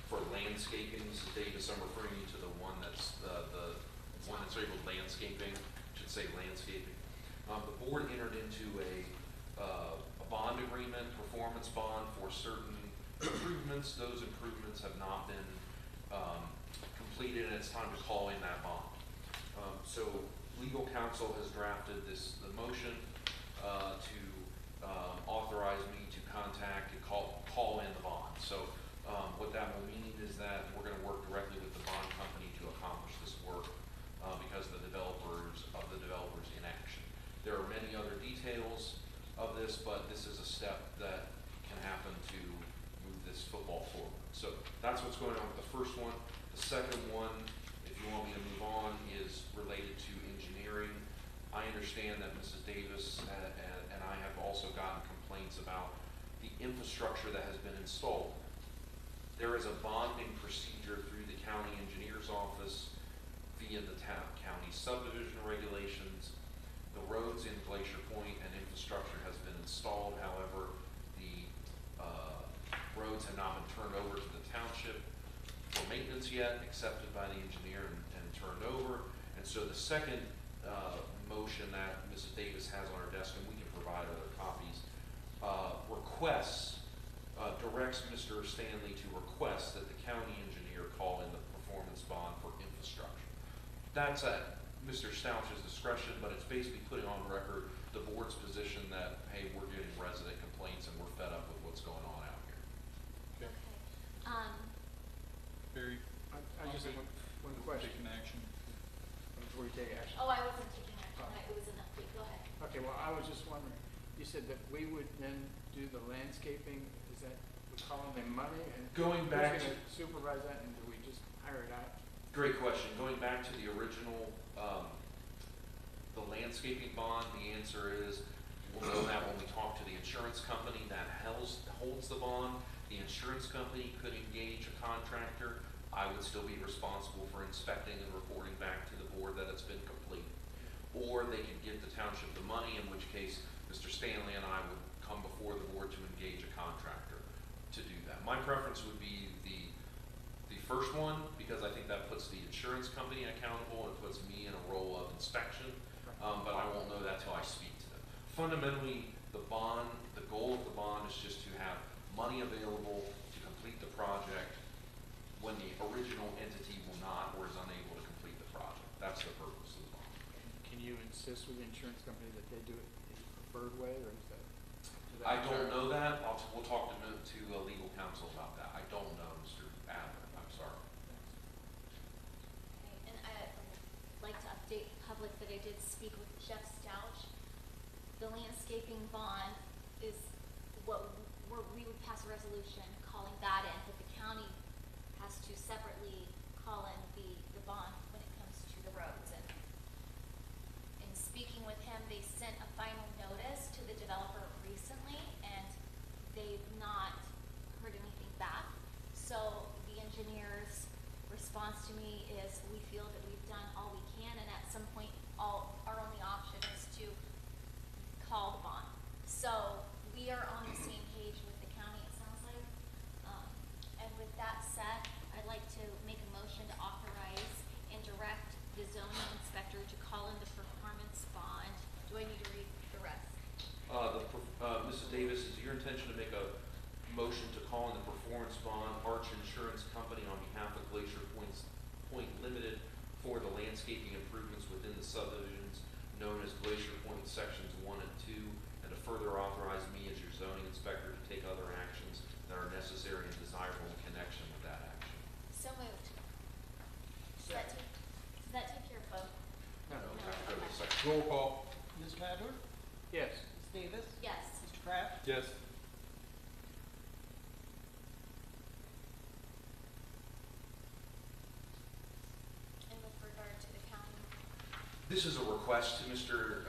for landscaping. Mrs. Davis, I'm referring you to the one that's the one that's labeled landscaping. Should say landscaping. The board entered into a bond agreement, performance bond for certain improvements. Those improvements have not been completed, and it's time to call in that bond. So legal counsel has drafted the motion to authorize me to contact and call in the bond. So what that will mean is that we're going to work directly with the bond company to accomplish this work because the developers inaction. There are many other details of this, but this is a step that can happen to move this football forward. So that's what's going on with the first one. The second one, if you want me to move on, is related to engineering. I understand that Mrs. Davis and I have also gotten complaints about the infrastructure that has been installed. There is a bonding procedure through the county engineer's office via the county subdivision regulations. The roads in Glacier Point and infrastructure has been installed. However, the roads have not been turned over to the township for maintenance yet, accepted by the engineer and turned over. And so the second motion that Mrs. Davis has on her desk, and we can provide other copies, directs Mr. Stanley to request that the county engineer call in the performance bond for infrastructure. That's at Mr. Stouch's discretion, but it's basically putting on record the board's position that, hey, we're getting resident complaints and we're fed up with what's going on out here. Okay. Barry? I just have one question Taking action. before you take action. Oh, I wasn't taking action, it was an update, go ahead. Okay, well, I was just wondering, you said that we would then do the landscaping, is that, we're calling them money? And Going back who's to- gonna supervise that, and do we just hire it out? Great question. Going back to the original, the landscaping bond, the answer is, we'll know that when we talk to the insurance company that holds the bond. The insurance company could engage a contractor. I would still be responsible for inspecting and reporting back to the board that it's been complete. Or they could give the township the money, in which case Mr. Stanley and I would come before the board to engage a contractor to do that. My preference would be the first one, because I think that puts the insurance company accountable and puts me in a role of inspection, but I won't know that till I speak to them. Fundamentally, the goal of the bond is just to have money available to complete the project when the original entity will not or is unable to complete the project. That's the purpose of the bond. Can you insist with the insurance company that they do it in a preferred way, or is that? I don't know that. We'll talk to legal counsel about that. I don't know, Mr. Adler. I'm sorry. Okay, and speak with Jeff Stouch. The landscaping bond is we would pass a resolution calling that in, but the county has to separately call in the bond when it comes to the roads. And in speaking with him, they sent a final notice to the developer recently, and they've not heard anything back. So the engineer's response to me is, we feel that we've done all we can, and at some point, our only option is to call the bond. So we are on the same page with the county, it sounds like. And with that said, I'd like to make a motion to authorize and direct the zoning inspector to call in the performance bond. Do I need to read the rest? Mrs. Davis, is your intention to make a motion to call in the performance bond Arch Insurance Company on behalf of Glacier Point Limited for the landscaping improvements within the subdivisions known as Glacier Point Sections 1 and 2, and to further authorize me as your zoning inspector to take other actions that are necessary and desirable in connection with that action? So moved. Does that take care of both? No. No, we have to go to the second. Roll call. Mr. Adler? Yes. Ms. Davis? Yes. Mr. Kraft? Yes. And with regard to the county? This is a request to Mr.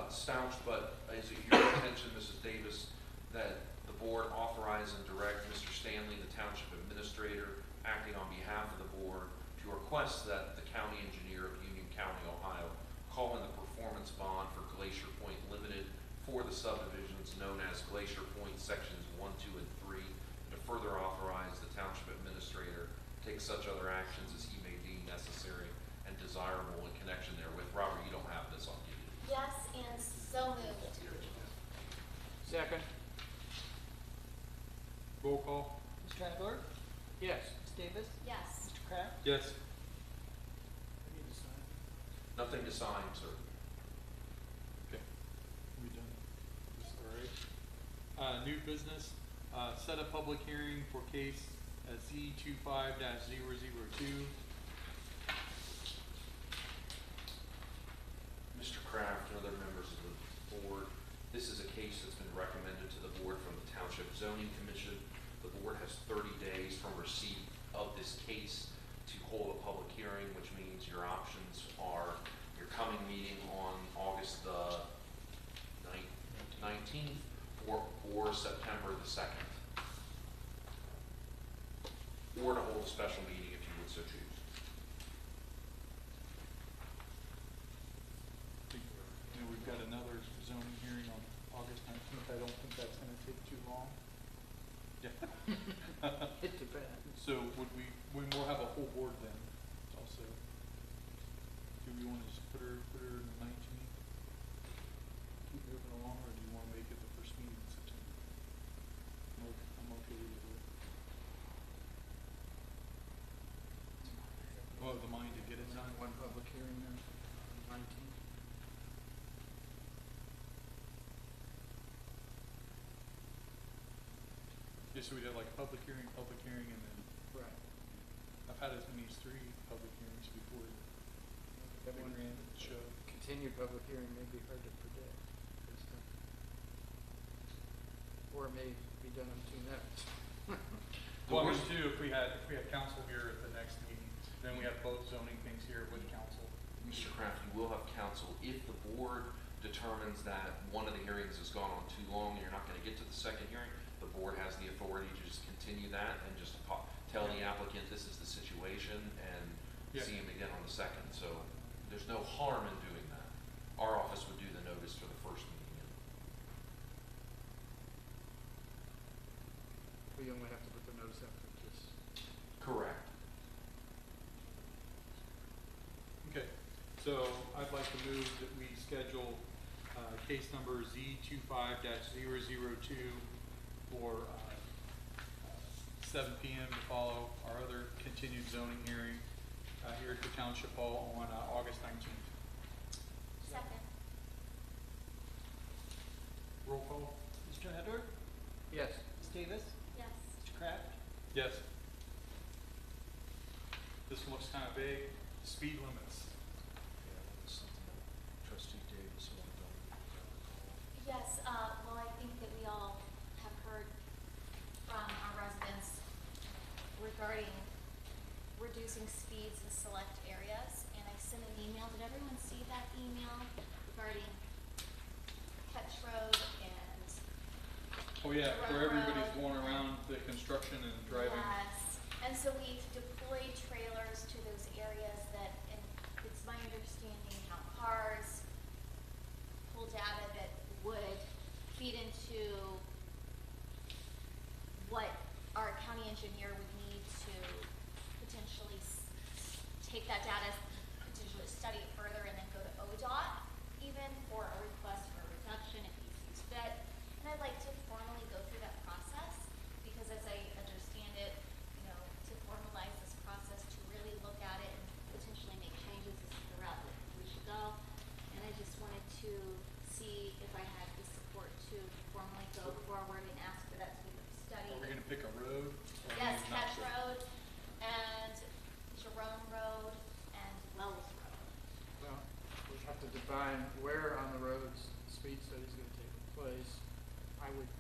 Stouch, but is it your intention, Mrs. Davis, that the board authorize and direct Mr. Stanley, the township administrator, acting on behalf of the board, to request that the county engineer of Union County, Ohio, call in the performance bond for Glacier Point Limited for the subdivisions known as Glacier Point Sections 1, 2, and 3, and to further authorize the township administrator to take such other actions as he may deem necessary and desirable in connection therewith. Robert, you don't have this on you. Yes, and so moved. Second? Roll call. Mr. Adler? Yes. Ms. Davis? Yes. Mr. Kraft? Yes. I need to sign. Nothing to sign, sir. Okay. We done? This, all right. New business, set a public hearing for case Z25-002. Mr. Kraft and other members of the board, this is a case that's been recommended to the board from the Township Zoning Commission. The board has 30 days from receipt of this case to hold a public hearing, which means your options are your coming meeting on August the 19th or September the 2nd. Or to hold a special meeting if you would so choose. You know, we've got another zoning hearing on August 19th. I don't think that's gonna take too long. Yeah. It depends. So would we will have a whole board then also? Do we want to just put her in the 19th? Keep moving along, or do you want to make it the first meeting in September? I'm okay with it. Oh, the mind to get it done. One public hearing then, 19th. Just so we'd have like public hearing, and then Right. I've had as many as 3 public hearings before That we one, ran the show. continued public hearing may be hard to predict. Or it may be done in 2 minutes. Well, I mean, too, if we had council here at the next meeting, then we have both zoning things here with council. Mr. Kraft, you will have counsel if the board determines that one of the hearings has gone on too long and you're not going to get to the second hearing. The board has the authority to just continue that and just tell the applicant this is the situation and Yeah. see him again on the second. So there's no harm in doing that. Our office would do the notice for the first meeting. We only have to put the notice up for just. Correct. Okay, so I'd like to move that we schedule case number Z25-002 for 7 p.m. to follow our other continued zoning hearing here at the Township Hall on August 19th. Second. Roll call? Mr. Adler? Yes. Ms. Davis? Yes. Mr. Kraft? Yes. This one looks kind of vague. Speed limits. Yeah, that's something that Yes, well, I think that we all have heard from our residents regarding reducing speeds in select areas, and I sent an email. Did everyone see that email regarding Ketch Road and Oh, yeah, where Road everybody's Road? going around the construction and driving. Yes, and so we've deployed trailers to those areas that, and it's my understanding how cars pull data that would feed into what our county engineer would need to potentially take that data, potentially study it further, and then go to ODOT even for a request for a reduction if he sees fit. And I'd like to formally go through that process, because as I understand it, you know, to formalize this process, to really look at it and potentially make changes is the route that we should go. And I just wanted to see if I had the support to formally go forward and ask for that to be studied. Are we gonna pick a road? or are we Yes, not Catch sure? Road and Jerome Road and Wells Road. Well, we have to define where on the roads speed study is gonna take place. I would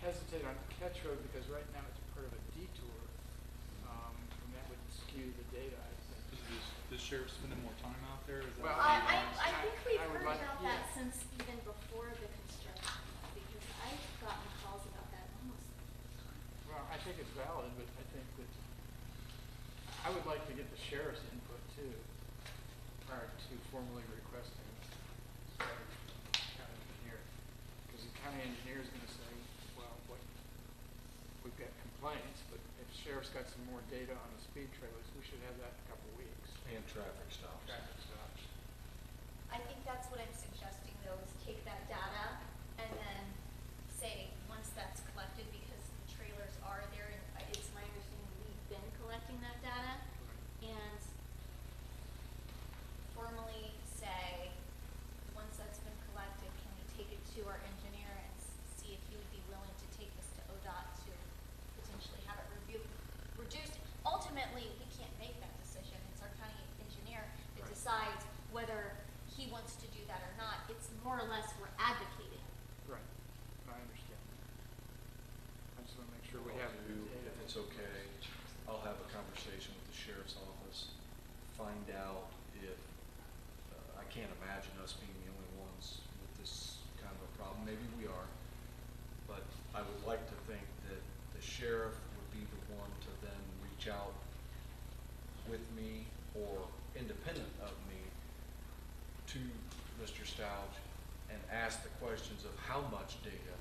hesitate on Ketch Road because right now it's part of a detour, and that would skew the data, I think. Is the sheriff spending more time out there? Is that Well, what he I wants? think we've I would heard like- about yeah. that since even before the construction, because I've gotten calls about that almost all the time. Well, I think it's valid, but I think that, I would like to get the sheriff's input too, prior to formally requesting study from the county engineer. Because the county engineer is gonna say, well, we've got complaints, but if the sheriff's got some more data on the speed trailers, we should have that in a couple weeks. And traffic stops. Traffic stops. I think that's what I'm suggesting though, is take that data and then say, once that's collected, because the trailers are there, and it's my understanding we've been collecting that data, and formally say, once that's been collected, can we take it to our engineer and see if he would be willing to take this to ODOT to potentially have it reduced. Ultimately, we can't make that decision. It's our county engineer that Right. decides whether he wants to do that or not. It's more or less we're advocating. Right, I understand. I just wanna make sure we have the Do, data. if it's okay, I'll have a conversation with the sheriff's office, find out if, I can't imagine us being the only ones with this kind of a problem, maybe we are, but I would like to think that the sheriff would be the one to then reach out with me or independent of me to Mr. Stouch and ask the questions of how much data.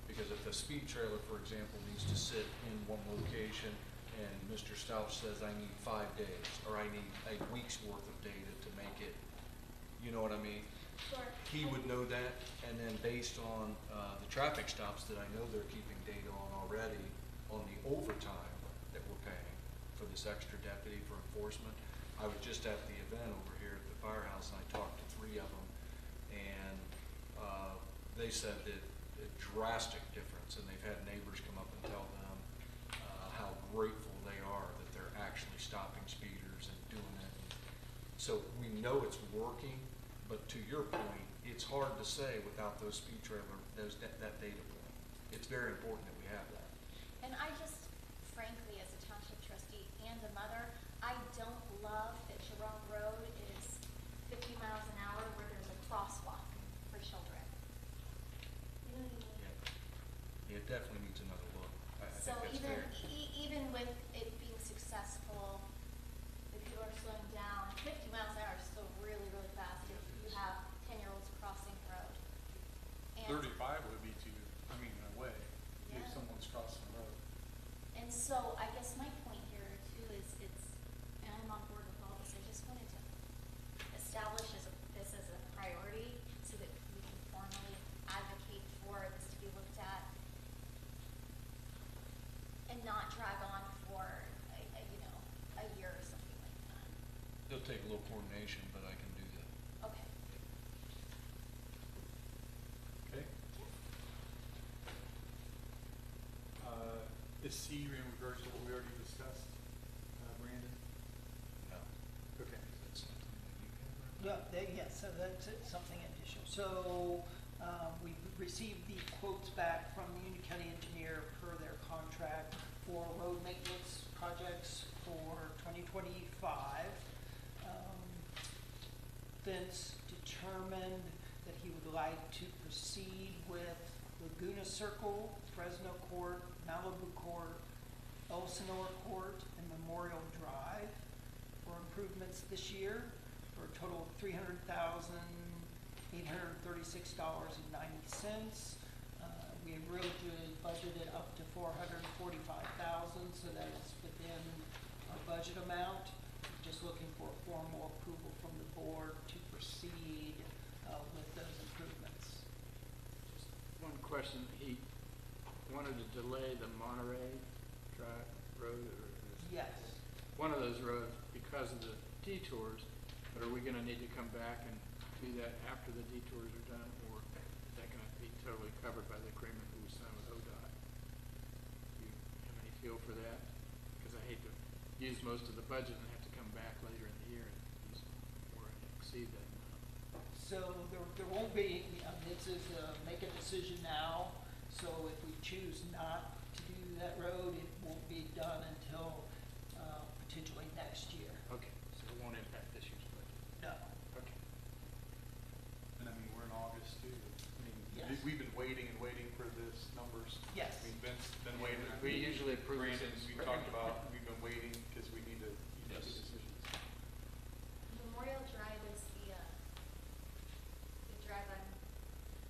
Because if the speed trailer, for example, needs to sit in one location and Mr. Stouch says, I need 5 days, or I need a week's worth of data to make it, you know what I mean? Sure. He would know that, and then based on the traffic stops that I know they're keeping data on already, on the overtime that we're paying for this extra deputy for enforcement. I was just at the event over here at the firehouse, and I talked to 3 of them, and they said that a drastic difference, and they've had neighbors come up and tell them how grateful they are that they're actually stopping speeders and doing it. So we know it's working, but to your point, it's hard to say without those speed trailer, that data point. It's very important that we have that. And I just, frankly, as a township trustee and a mother, I don't love that Jerome Road is 50 miles an hour where there's a crosswalk for children. You know what I mean? Yeah, it definitely needs another look. I So think that's fair. even with it being successful, if people are slowing down, 50 miles an hour is still really, really fast if you have 10-year-olds crossing the road. And 35 would be too, I mean, in a way, if Yeah. someone's crossing the road. And so I guess my point here too is and I'm on board with all this, I just wanted to establish this as a priority so that we can formally advocate for this to be looked at and not drag on for, a year or something like that. It'll take a little coordination, but I can do that. Okay. Okay? Is C in regards to what we already discussed, Brandon? No. Okay. Is that something that you can recommend? Yeah, so that's it, something additional. So, We received the quotes back from the Union County engineer per their contract for road maintenance projects for 2025. Vince determined that he would like to proceed with Laguna Circle, Fresno Court, Malibu Court, Elsinore Court, and Memorial Drive for improvements this year for a total of $300,836.90. We originally budgeted up to $445,000, so that is within our budget amount. Just looking for a formal approval from the board to proceed with those improvements. Just one question, he wanted to delay the Monterey Drive Road, or Yes. one of those roads because of the detours, but are we gonna need to come back and do that after the detours are done, or is that gonna be totally covered by the agreement that we signed with ODOT? Do you have any feel for that? Because I hate to use most of the budget and have to come back later in the year and use more and exceed that amount. So there won't be, this is make a decision now, so if we choose not to do that road, it won't be done until potentially next year. Okay, so it won't impact this year's budget? No. Okay. And I mean, we're in August too. I mean, Yes. we've been waiting and waiting for this numbers. Yes. I mean, Vince been waiting. We usually approve this Brandon, in we spring. talked about, we've been waiting because we need to make Yes. decisions. Memorial Drive is the drive I'm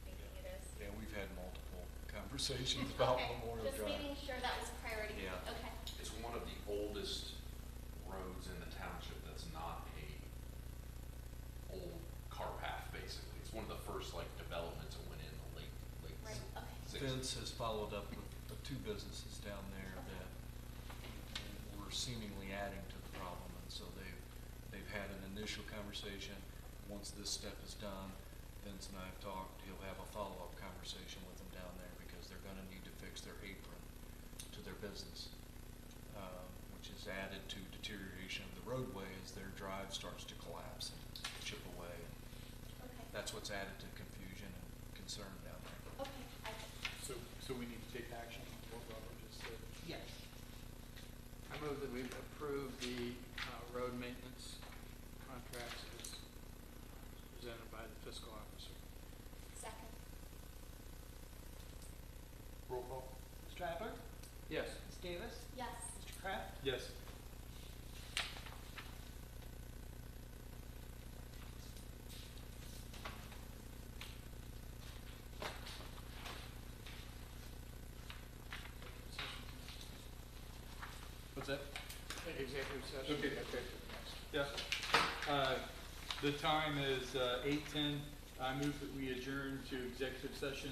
thinking it is. Yeah, we've had multiple conversations about Okay, Memorial just Drive. making sure that was priority. Yeah. Okay. It's one of the oldest roads in the township that's not a old car path, basically. It's one of the first, like, developments that went in the late Right, okay. sixties. Vince has followed up with the two businesses down there that were seemingly adding to the problem, and so they've had an initial conversation. Once this step is done, Vince and I have talked, he'll have a follow-up conversation with them down there because they're gonna need to fix their apron to their business, which is added to deterioration of the roadway as their drive starts to collapse and chip away. Okay. That's what's added to confusion and concern down there. Okay, I So we need to take action on what Robert just said. Yes. I move that we approve the road maintenance contracts as presented by the fiscal officer. second. Roll call? Mr. Adler? Yes. Ms. Davis? Yes. Mr. Kraft? Yes. What's that? Executive session. Okay. Okay. Yeah. The time is 8:10. I move that we adjourn to executive session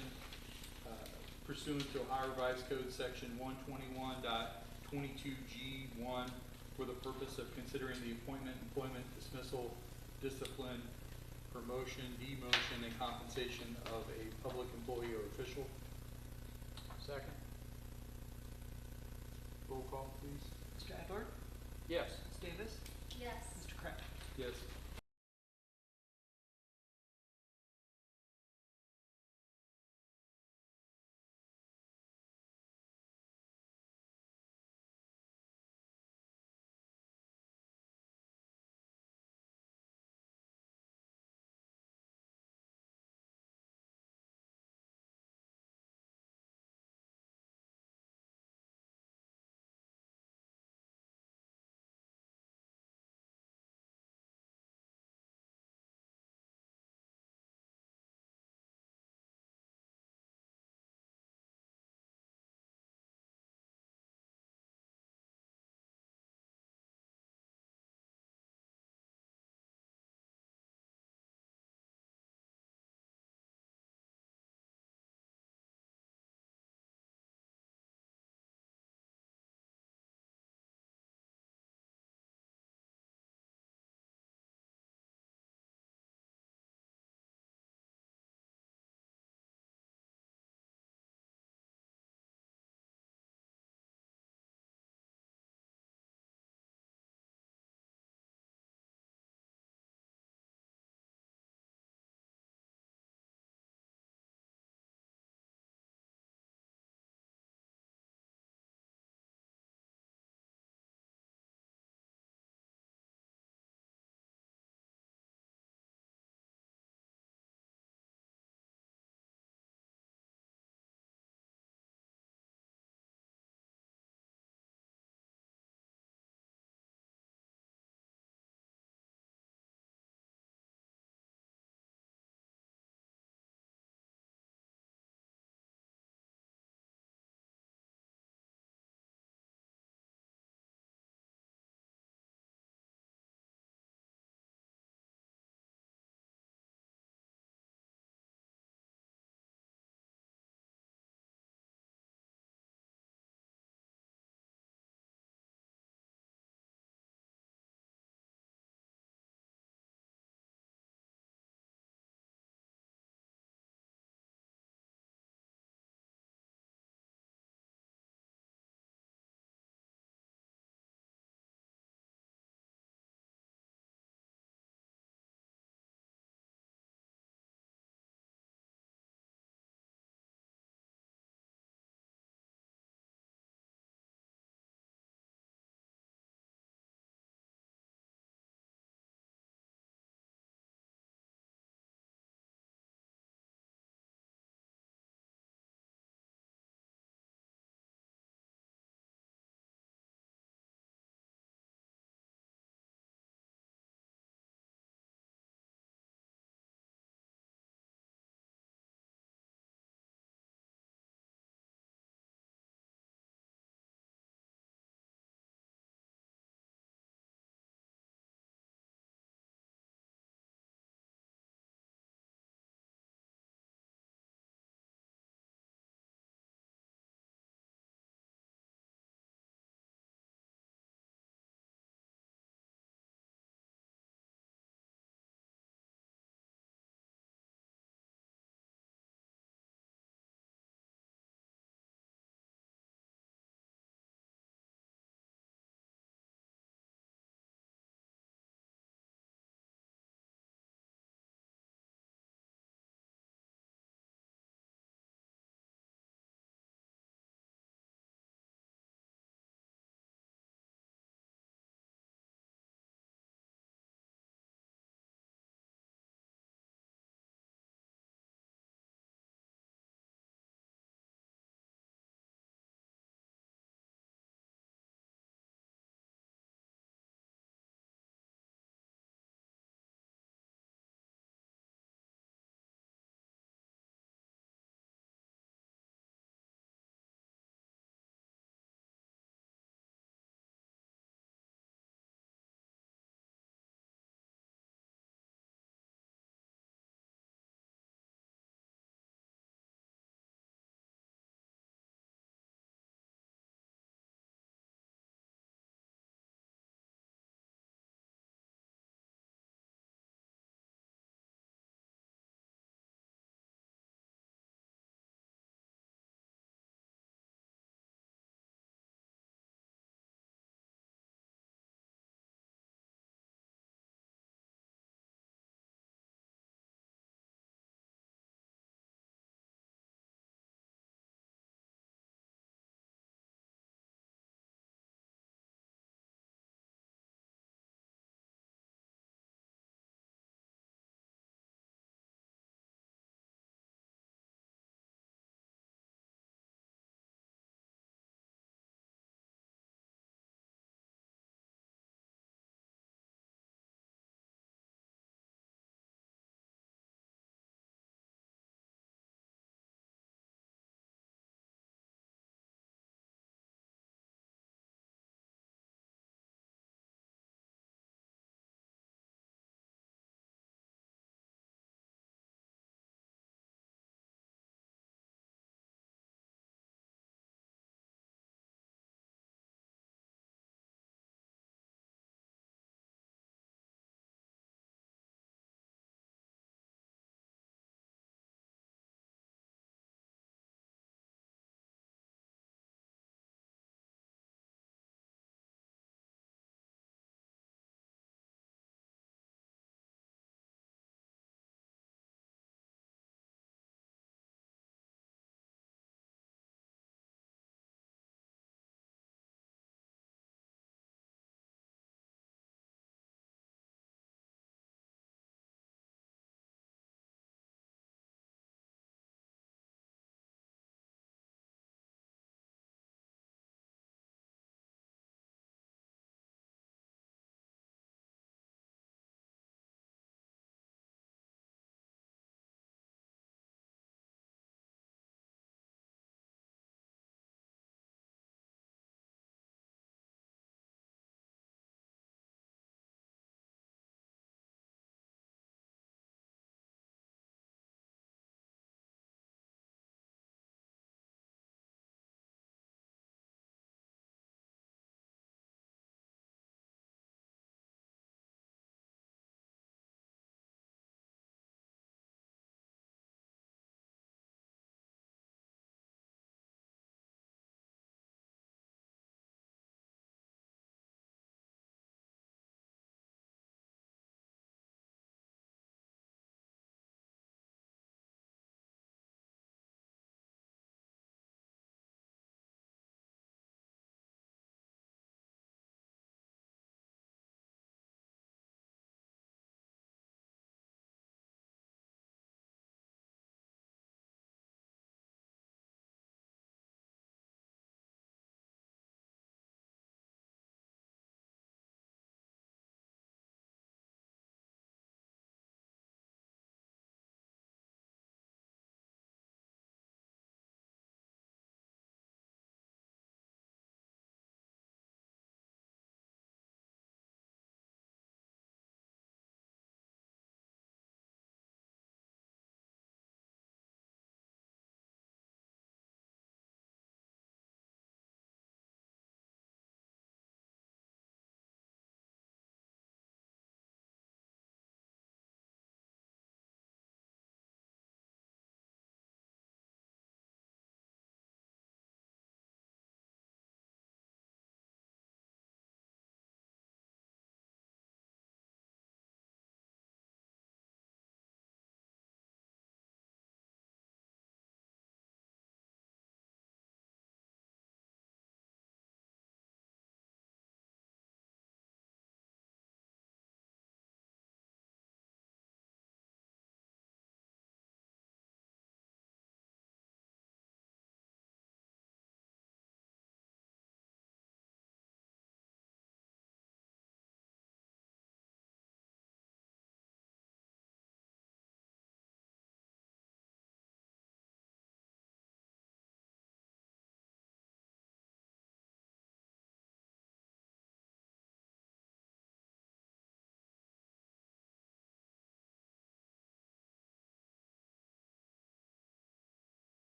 pursuant to Ohio Revised Code Section 121.22G1 for the purpose of considering the appointment, employment, dismissal, discipline, promotion, demotion, and compensation of a public employee or official. Second. Roll call, please. Mr. Adler? Yes. Ms. Davis? Yes. Mr. Kraft? Yes.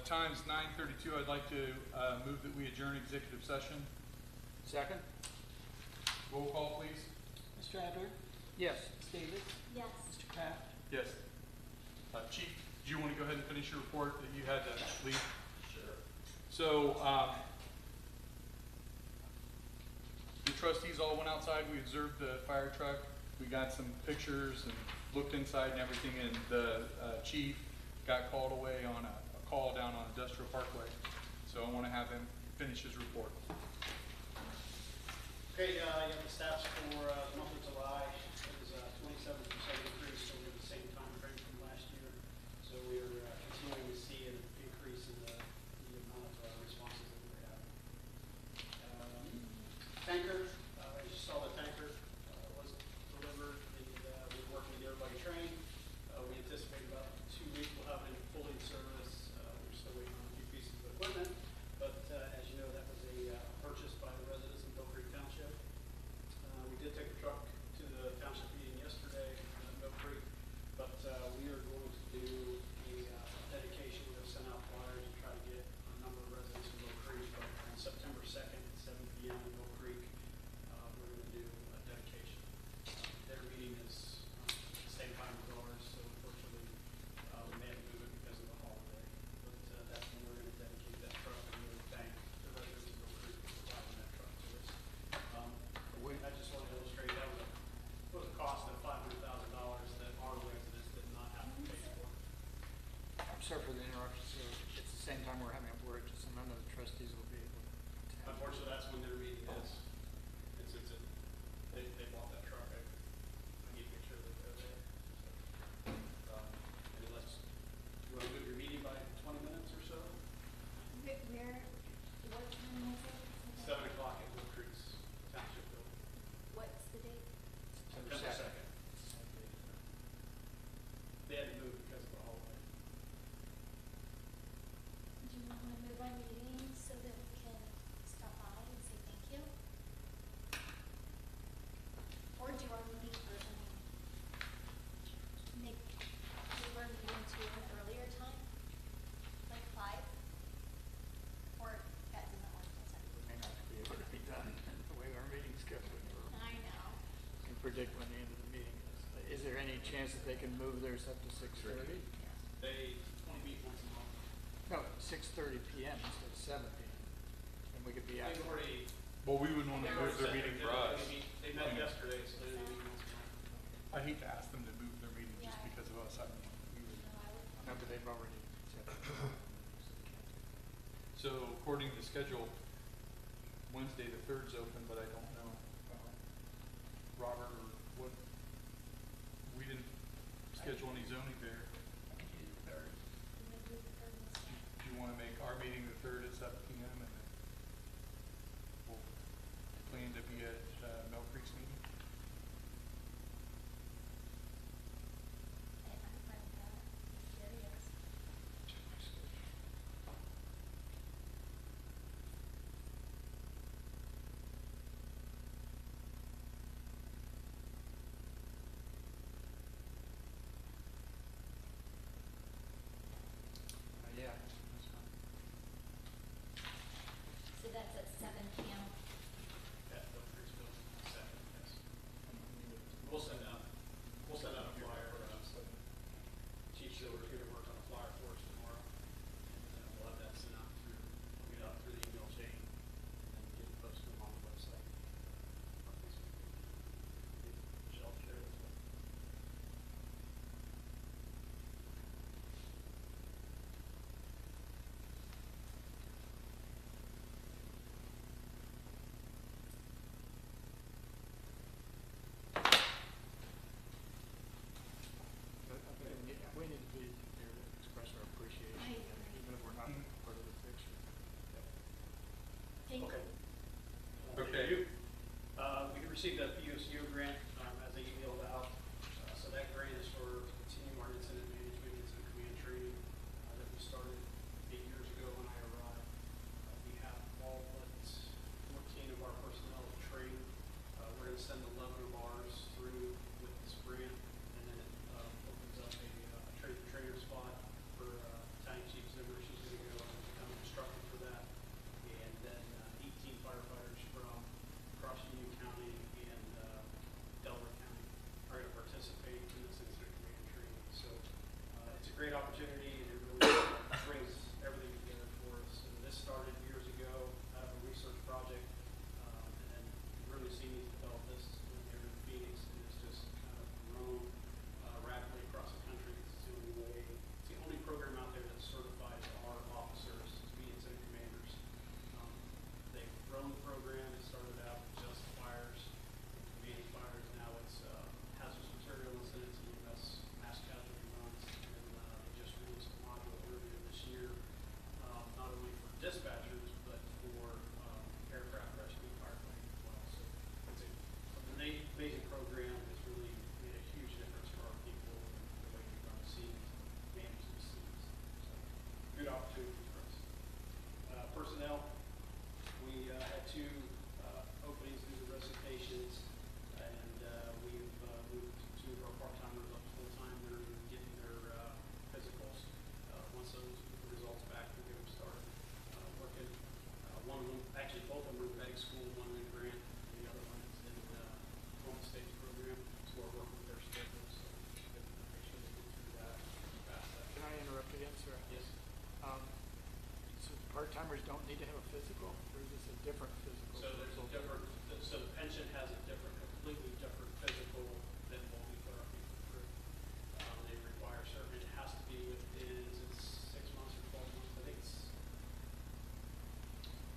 Time's 9:32. I'd like to move that we adjourn executive session. Second? Roll call, please. Mr. Adler? Yes. Ms. Davis? Yes. Mr. Kraft? Yes. Chief, do you want to go ahead and finish your report that you had to leave? Sure. So, the trustees all went outside. We observed the fire truck. We got some pictures and looked inside and everything, and the chief got called away on a call down on Industrial Parkway. So I want to have him finish his report. Okay, yeah, the stats for the month of July, it was 27% increase over the same time frame from last year. So we are continuing to see an increase in the amount of responses that we're having. Tanker, as you saw, the tanker was delivered and we're working with everybody trained. We anticipate about 2 weeks we'll have it fully in service. We're still waiting on a few pieces of equipment, but as you know, that was a purchase by the residents in Mill Creek Township. We did take the truck to the township meeting yesterday in Mill Creek, but we are going to do a dedication. We'll send out flyers and try to get a number of residents in Mill Creek. But on September 2nd at 7 p.m. in Mill Creek, we're going to do a dedication. Their meeting is the same time as ours, so unfortunately we may have to move it because of the holiday. But that's when we're going to dedicate that truck and really thank the residents of Mill Creek for providing that truck to us. I just want to illustrate that was a cost of $500,000 that our residents did not have to pay for. I'm sorry for the interruption, so it's the same time we're having a board, just none of the trustees will be able to attend. Unfortunately, that's when their meeting is. They bought that truck. I need to make sure that they're there. And unless you want to move your meeting by 20 minutes or so, Where, what time was it? 7 o'clock at Mill Creek's Township Building. What's the date? September 2nd. They had to move because of the holiday. Do you want to move our meeting so that we can stop by and say thank you? Or do our meeting early? Move our meeting to an earlier time? Like 5? Or that doesn't work, does it? May not be able to be done the way our meetings go. We never I know. can predict when the end of the meeting is. Is there any chance that they can move theirs up to 6:30? They only meet once a month. No, 6:30 p.m. instead of 7 p.m. And we could be out. They've already. Well, we would normally move their meeting for us. They met yesterday, so they only meet once a month. I hate to ask them to move their meeting just Yeah. because of us. I mean, we would. No, I would. No, but they've already said. So according to schedule, Wednesday the 3rd's open, but I don't know, Robert, or what, we didn't schedule any zoning there. Maybe the third is- Do you want to make our meeting the 3rd at 7 p.m. and then we'll plan to be at Mill Creek's meeting? I'm fine with that. Curious. Southern New Seas developed this here in Phoenix, and it's just kind of grown rapidly across the country. It's the only program out there that certifies our officers to be incident commanders. They've grown the program. It started out with just fires, commanding fires. Now it's hazardous material incidents, EMS, mass casualty runs, and they just released a module earlier this year, not only for dispatchers but for aircraft rescue and firefighting as well. So it's an amazing program. It's really made a huge difference for our people and the way we run the scenes, manage the scenes. So good opportunity for us. Personnel, we had two openings due to resignations, and we've moved two of our part-timers up to full-time. They're getting their physicals. Once those results back, we'll get them started working. One of them, actually both of them are in medic school, one in Grant, and the other one is in home stage program, so we're working with their schedules, so make sure they get through that and pass that. Can I interrupt again, sir? Yes. So part-timers don't need to have a physical, or is this a different physical? So there's a different, so the pension has a different, completely different physical than what we put our people through. They require certain, it has to be within, is it 6 months or 12 months? I think it's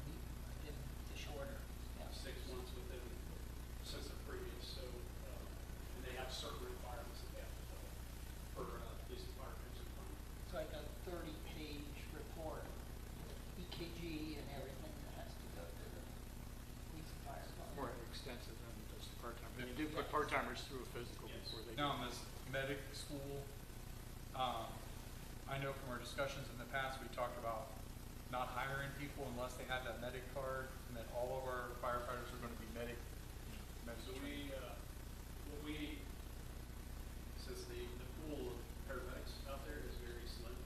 In the shorter, yeah. 6 months within, since the previous, so, and they have certain requirements that they have to follow for police and fire pension fund. It's like a 30-page report, EKG and everything that has to go to the police and fire It's fund. more extensive than just part-time. Yeah. You do put part-timers through a physical Yes. before they. Now, in this medic school, I know from our discussions in the past, we talked about not hiring people unless they had that medic card, and that all of our firefighters are gonna be medic. So since the pool of paramedics out there is very slim,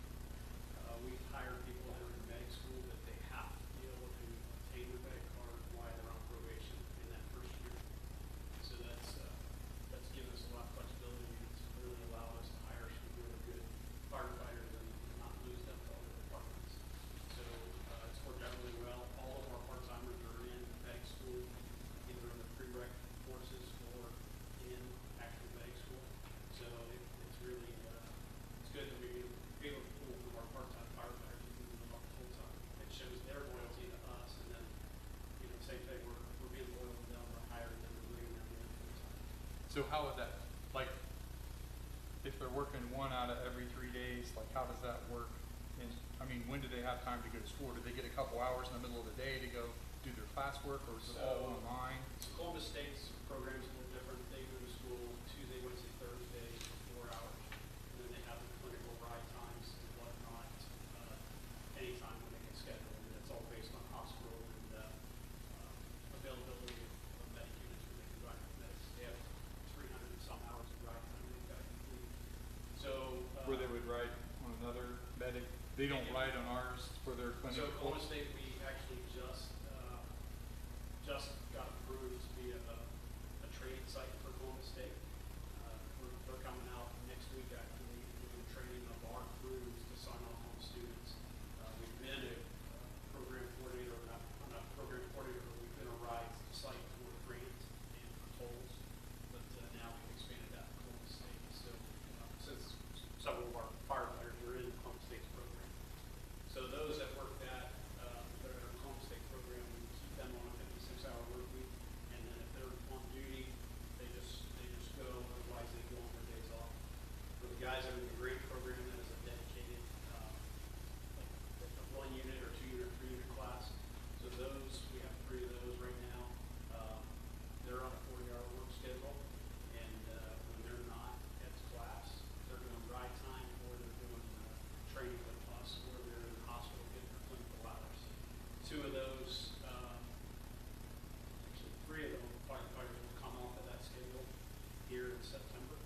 we hire people that are in medic school that they have to be able to obtain their medic card while they're on probation in that first year. So that's given us a lot of flexibility, and it's really allowed us to hire some really good firefighters and not lose them to other departments. So it's worked out really well. All of our part-timers are in medic school, either in the prereq courses or in actual medic school. So it's really, it's good that we be able to pull from our part-time firefighters and move them up to full-time. It shows their loyalty to us, and then, same thing, we're being loyal to them, we're hiring them, we're bringing them in full-time. So how would that, like, if they're working 1 out of every 3 days, like, how does that work? And, I mean, when do they have time to go to school? Do they get a couple hours in the middle of the day to go do their classwork, or is it all online? So Columbus State's program's a little different. They go to school Tuesday, Wednesday, Thursday for 4 hours. And then they have the clinical ride times and whatnot, anytime when they get scheduled. And it's all based on hospital and availability of medic units where they can ride with medics. They have 300 and some hours of ride time they've got to complete. So Where they would ride on another medic? They don't ride on ours for their clinical? So Columbus State, we actually just got approved to be a training site for Columbus State. They're coming out next week actually doing training of our crews to sign off on students. We've been a program coordinator, I'm not a program coordinator, but we've been a ride site for grants and for tolls. But now we've expanded that to Columbus State. So since several of our firefighters are in Columbus State's program. So those that work that, that are in Columbus State program, we keep them on a 56-hour work week. And then if they're on duty, they just go, otherwise they go on their days off. For the guys that are in the grant program, that is a dedicated, like a 1 unit or 2 unit or 3 unit class. So those, we have 3 of those right now. They're on a 40-hour work schedule. And when they're not at class, they're doing ride time or they're doing training with us, or they're in the hospital getting their clinical hours. 2 of those, actually 3 of them firefighters will come off of that schedule here in September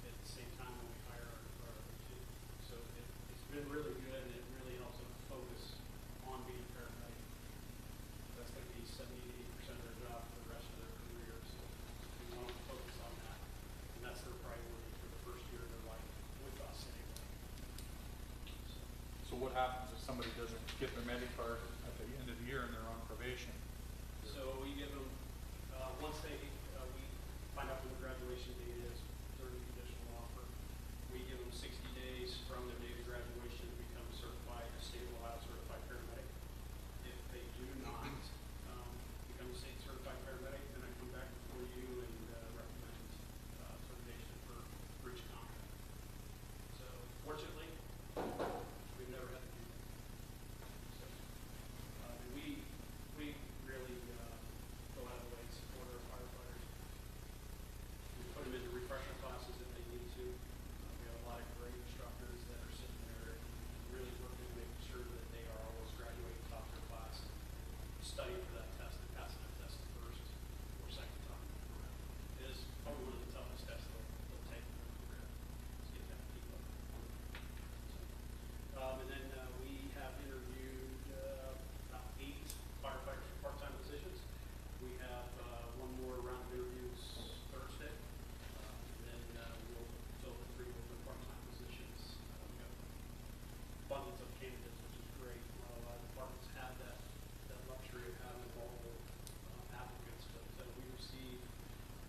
at the same time when we hire our other 2. So it's been really good, and it really helps them focus on being paramedic. That's going to be 70 to 80% of their job for the rest of their career. So we want them to focus on that, and that's their priority for the first year of their life with us anyway. So what happens if somebody doesn't get their medic card at the end of the year and they're on probation? So we give them, Once we find out when the graduation date is during the conditional offer, we give them 60 days from their date of graduation to become certified, a state of Ohio certified paramedic. If they do not become a state certified paramedic, then I come back before you and recommend certification for breach of contract. So fortunately, we've never had to do that. So we really go out of the way to support our firefighters. We put them into refresher classes if they need to. We have a lot of great instructors that are sitting there really working to make sure that they are always graduating top of their class, studying for that test and passing that test the first or second time around. It is probably one of the toughest tests they'll take in their career, to get that to keep up. And then we have interviewed about 8 firefighters for part-time positions. We have one more round of interviews Thursday, and then we'll fill the 3 open part-time positions. We have abundance of candidates, which is great. A lot of departments have that luxury of having multiple applicants, but we receive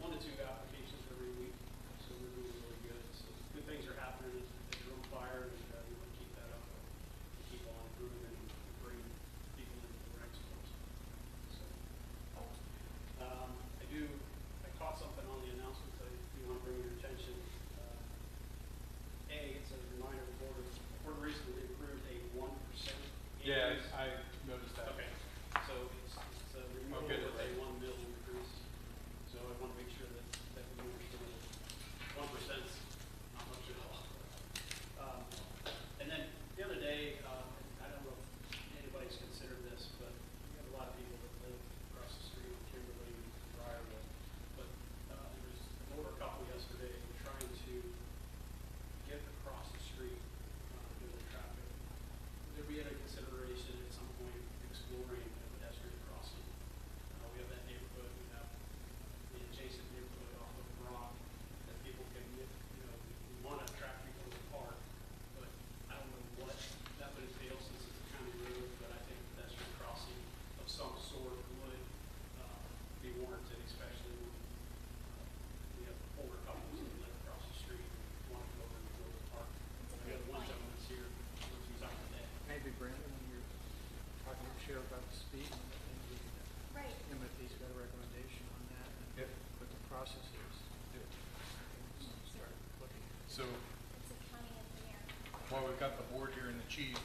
1 to 2 applications every week, so we're doing really good. So good things are happening at your own fire, and we want to keep that up and keep on improving and bring people into the ranks for us. So, I caught something on the announcements I do want to bring your attention. It's a reminder, the board recently approved a 1% increase. Yeah, I noticed that. Okay, so it's a renewal Okay, with a right. 1 mil increase. So I want to make sure that we understand that 1% is not much at all. And then the other day, I don't know if anybody's considered this, but we have a lot of people that live across the street in Kimberly, Briarwood. But there was an older couple yesterday trying to get across the street due to the traffic. Would there be any consideration at some point exploring a pedestrian crossing? We have that neighborhood, we have the adjacent neighborhood off of Brock that people can get, we want to attract people to the park, but I don't know what that would entail since it's a county road, but I think pedestrian crossing of some sort would be warranted, especially when we have older couples that live across the street and want to go over and go to the park. It's a We have great one point. gentleman that's here, he's out today. Maybe Brandon, when you're talking to the sheriff about the speed limit, and we can, Right. if he's got a recommendation on that, and Yep. what the process is. Start looking. So It's a county engineer. while we've got the board here and the chief,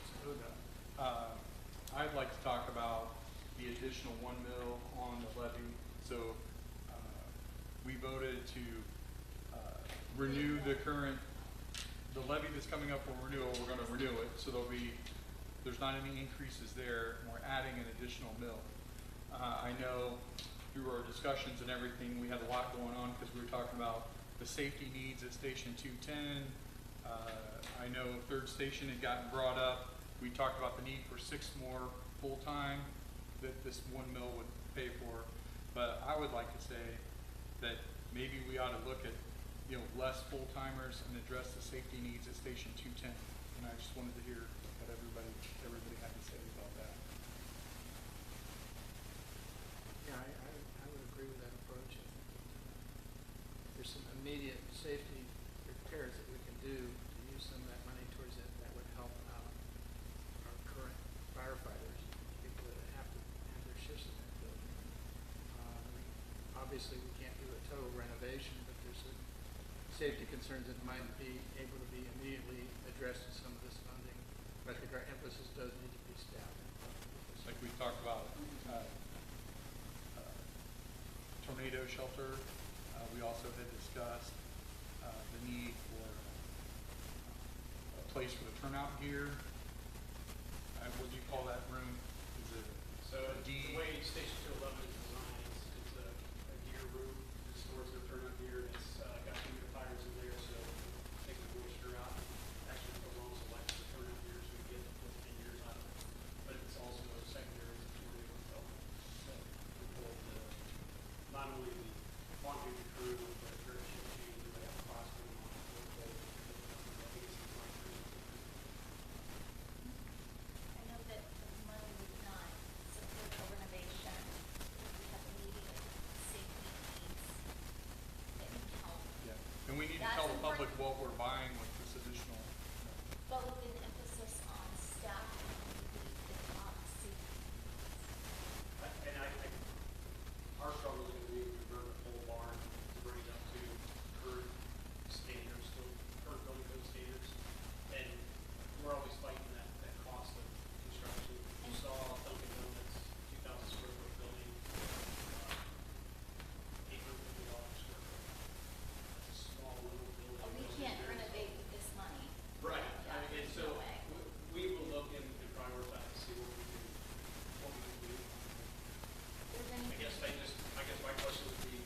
I'd like to talk about the additional 1 mil on the levy. So we voted to renew the levy that's coming up for renewal. We're going to renew it, so there's not any increases there, and we're adding an additional mil. I know through our discussions and everything, we had a lot going on because we were talking about the safety needs at Station 210. I know third station had gotten brought up. We talked about the need for 6 more full-time that this 1 mil would pay for. But I would like to say that maybe we ought to look at, less full-timers and address the safety needs at Station 210. And I just wanted to hear what everybody had to say about that. Yeah, I would agree with that approach. I think there's some immediate safety repairs that we can do to use some of that money towards it. That would help out our current firefighters, people that have to have their shifts in that building. Obviously, we can't do a total renovation, but there's some safety concerns that might be able to be immediately addressed in some of this funding. But I think our emphasis does need to be staffing. Like we talked about tornado shelter. We also had discussed the need for a place for the turnout gear. What do you call that room? Is it So D? the way Station 211 is designed, it's a gear room, it stores their turnout gear, it's got humidifiers in there, so take the moisture out. Actually, the loan selects the turnout gear, so we get the 10 years out of it. But it's also a secondary to tornado repellent. So we pull not only the quantity of the crew, but the shift change, and they have a cost going on. I think it's like I know that the money would not support the renovation. We have immediate safety tell the That's public important. what we're buying with this additional, But with an emphasis on staff and the safety. Our struggle is gonna be to convert a full barn to bring it up to current standards, still current building code standards. And we're always fighting that cost of construction. You saw Dunkin' Donuts, 2,000 square foot building, $850 square foot. That's a small little building. And we can't renovate with this money. Right, Yeah, and there's so no way. we will look and prioritize to see what we can do. There's I anything. guess my question would be,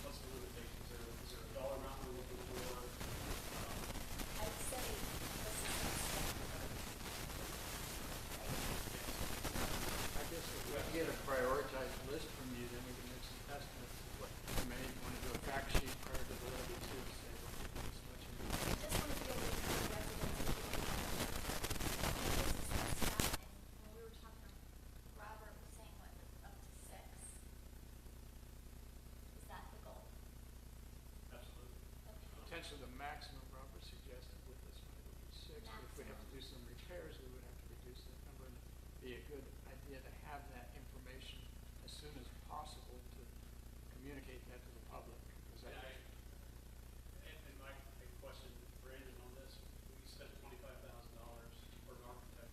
what's the limitations? Is there a dollar amount we're looking for? I'd say this is some stuff. I guess if we can get a prioritized list from you, then we can make some estimates of what you may want to do a fact sheet prior to the levy too, to say what this much. I just want to be able to tell the residents of the this is what staff, and when we were talking, Robert was saying what, up to 6. Is that the goal? Absolutely. Okay. Potentially the maximum Robert suggested with this money would be 6, but if we have to do some repairs, we would have to reduce that number. And it'd be a good idea to have that information as soon as possible to communicate that to the public. Because And that, and my question, Brandon, on this, we spent $25,000 for an architect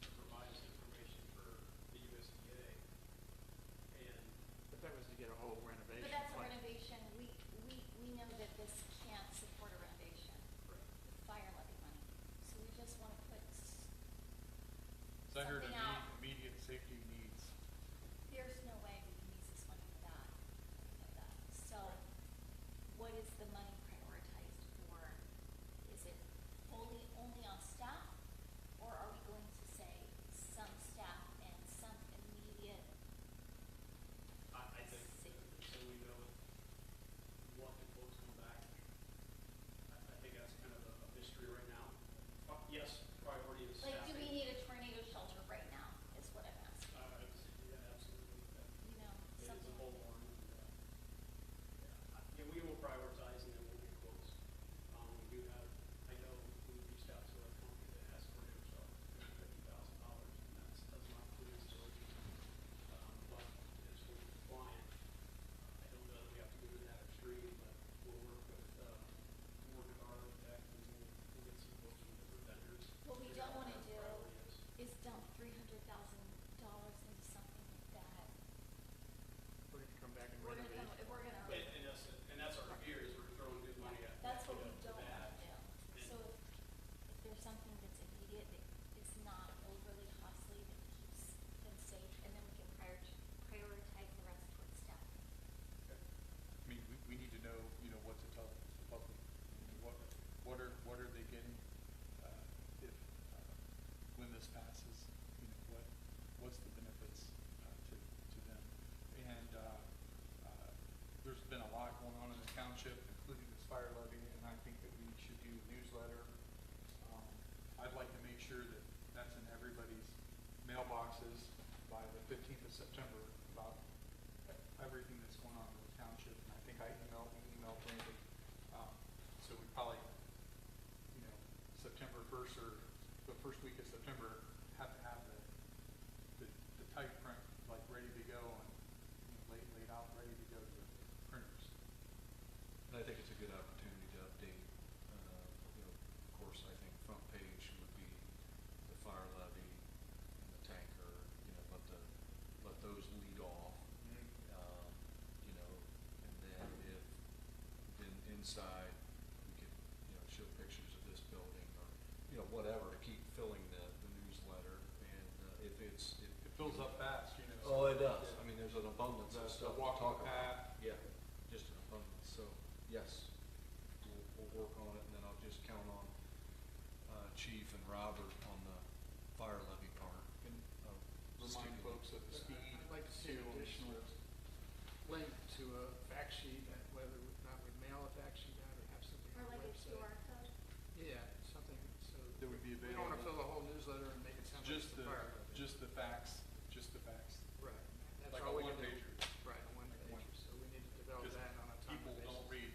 to provide us information for the USDA. And but that was to get a whole renovation. But that's a plan. renovation, we know that this can't support a renovation with fire levy money. So we just want to put so I heard something out. immediate safety needs. There's no way we can use this money for that. We know that. So what is the money prioritized for? Is it only on staff? Or are we going to say some staff and some immediate? I think, Safety. so we know what the quotes come back. I think that's kind of a mystery right now. Yes, priority is Like, staffing. do we need a tornado shelter right now, is what I'm asking, Yeah, absolutely. you know, It is a something. whole barn. Yeah, we will prioritize and then we'll get quotes. We do have, I know we reached out to a company that has tornado shelter, $50,000, and that does not include installation. But it's for compliant. I don't know that we have to go to that extreme, but we'll work with our architect and we'll get some quotes from different vendors. What we figure don't out wanna what do our priority is. is dump $300,000 into something like that. We're going to come back and We're gonna renovate. come, if we're gonna. And that's our fear, is we're throwing good money at. That's what we to don't that. wanna do. So if there's something that's immediate, that is not overly costly, that keeps them safe, and then we can prioritize the rest towards staffing. I mean, we need to know, what to tell the public. What are they getting, if, when this passes, what's the benefits, to them? And, there's been a lot going on in the township, including this fire levy, and I think that we should do a newsletter. I'd like to make sure that that's in everybody's mailboxes by the 15th of September about everything that's going on in the township. And I think I emailed Brandon. So we probably, September 1st or the first week of September, have to have the type print like ready to go and laid out, ready to go to the printers. And I think it's a good opportunity to update, of course, I think front page would be the fire levy and the tanker, let those lead off. And then then inside, we could, show pictures of this building or, whatever to keep filling the newsletter. And if it's. It fills up fast, Oh, it does. I mean, there's an abundance of The stuff to walking talk about. path. Yeah, just an abundance. So, yes, we'll work on it, and then I'll just count on Chief and Robert on the fire levy part. And of remind sticking- folks of the speed. I'd like to see an too, on this additional list. link to a fact sheet, whether or not we mail a fact sheet out or have something Or on the like a website. QR code. Yeah, something, so. That would be We don't want to fill available. the whole newsletter and make it sound like Just it's the fire levy. just the facts. Right. That's Like all a we can do. one-pager. Right, a one Like pager, one. so we need to develop Because that on a timely people basis. don't read.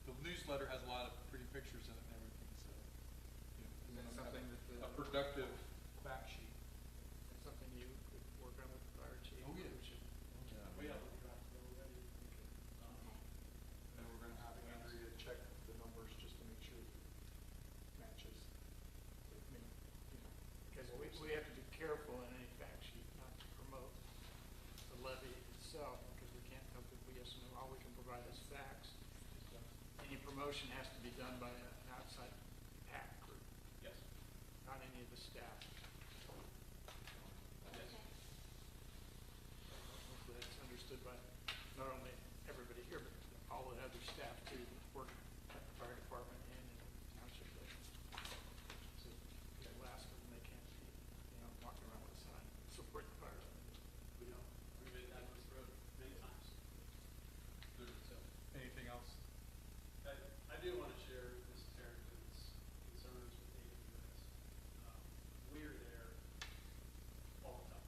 The newsletter has a lot of pretty pictures in it and everything, so. you know, Is that we wanna something have that A productive fact sheet. That's something you could work on with the fire chief? Oh, yeah. We should- We have a draft bill already. Um, And we're gonna have Andrea check the numbers just to make sure it matches. I mean, you know, because we have to be careful in any fact sheet not to promote the levy itself, because we can't tell people yes or no, all we can provide is facts. Any promotion has to be done by an outside PAC group, Yes. not any of the staff. Okay. Hopefully that's understood by not only everybody here, but all the other staff too, that work at the fire department and in the township. So people ask them, they can't be, walking around with a sign, support the fire. We know, we've been down this road many times. So, Anything else? I do want to share Ms. Terrington's concerns with AWS. We're there all the time.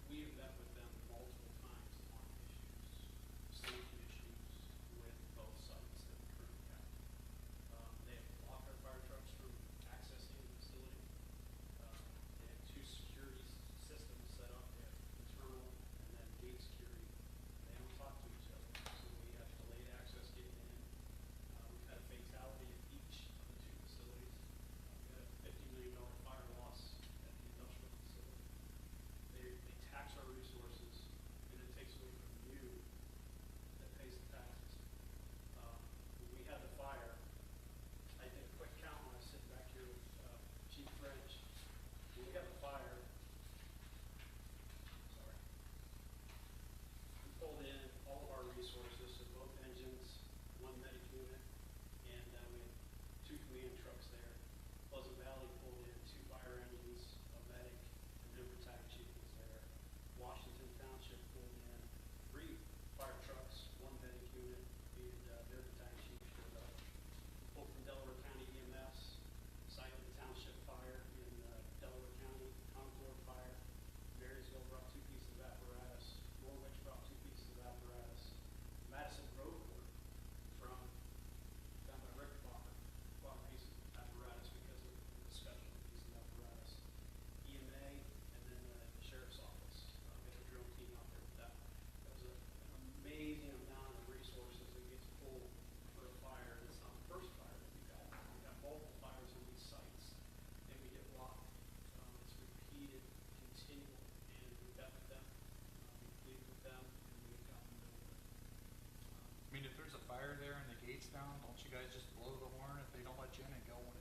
We've met with them multiple times on issues, safety issues with both sites that we currently have. They have blocked our fire trucks from accessing the facility. They have two security systems set up. They have internal and then gate security. They don't talk to each other, so we have delayed access getting in. We've had a fatality at each of the two facilities. We had a $50 million fire loss at the industrial facility. They tax our resources, and it takes away from you that pays the taxes. When we had the fire, I did a quick count when I was sitting back here with Chief French. When we had the fire, sorry, we pulled in all of our resources, so both engines, one medic unit, and we had two command trucks there. Pleasant Valley pulled in two fire engines, a medic, and their battalion chief was there. Washington Township pulled in three fire trucks, one medic unit, and their battalion chief showed up. Pulled from Delaware County EMS, site of the Township Fire in Delaware County, Concord Fire. Marysville brought two pieces of apparatus. Norwich brought two pieces of apparatus. Madison Road Court from down by Rick Walker brought a piece of apparatus because of the special piece of apparatus. EMA and then the sheriff's office. We had a drill team out there with that. That was an amazing amount of resources that gets pulled for a fire. It's not the first fire that we've got. We've got multiple fires on these sites, and we get blocked. It's repeated, continual, and we've met with them. We plead with them, and we've gotten them over it. I mean, if there's a fire there and the gate's down, don't you guys just blow the horn if they don't let you in and go in?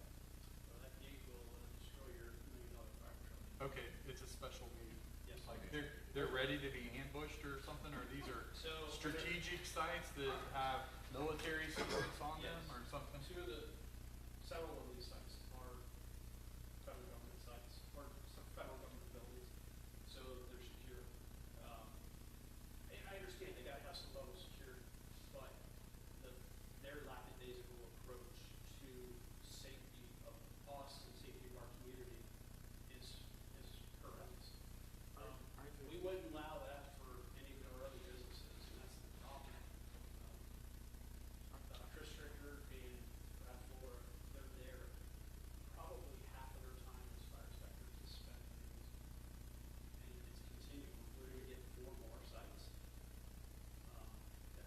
Well, that gate will destroy your $1 million fire truck. Okay, it's a special gate. Yes. Like they're ready to be ambushed or something, or these are So- strategic sites that have military secrets on them Yes. or something? Several of these sites are federal government sites, or some federal government buildings, so they're secure. And I understand they gotta have some level of security, but their lackadaisical approach to safety of us and safety of our community is horrendous. We wouldn't allow that for any of our other businesses, and that's the problem. Chris Stricker and Brad Flora, they're there. Probably half of their time as fire inspectors is spent in these. And it's continuing. We're gonna get 4 more sites.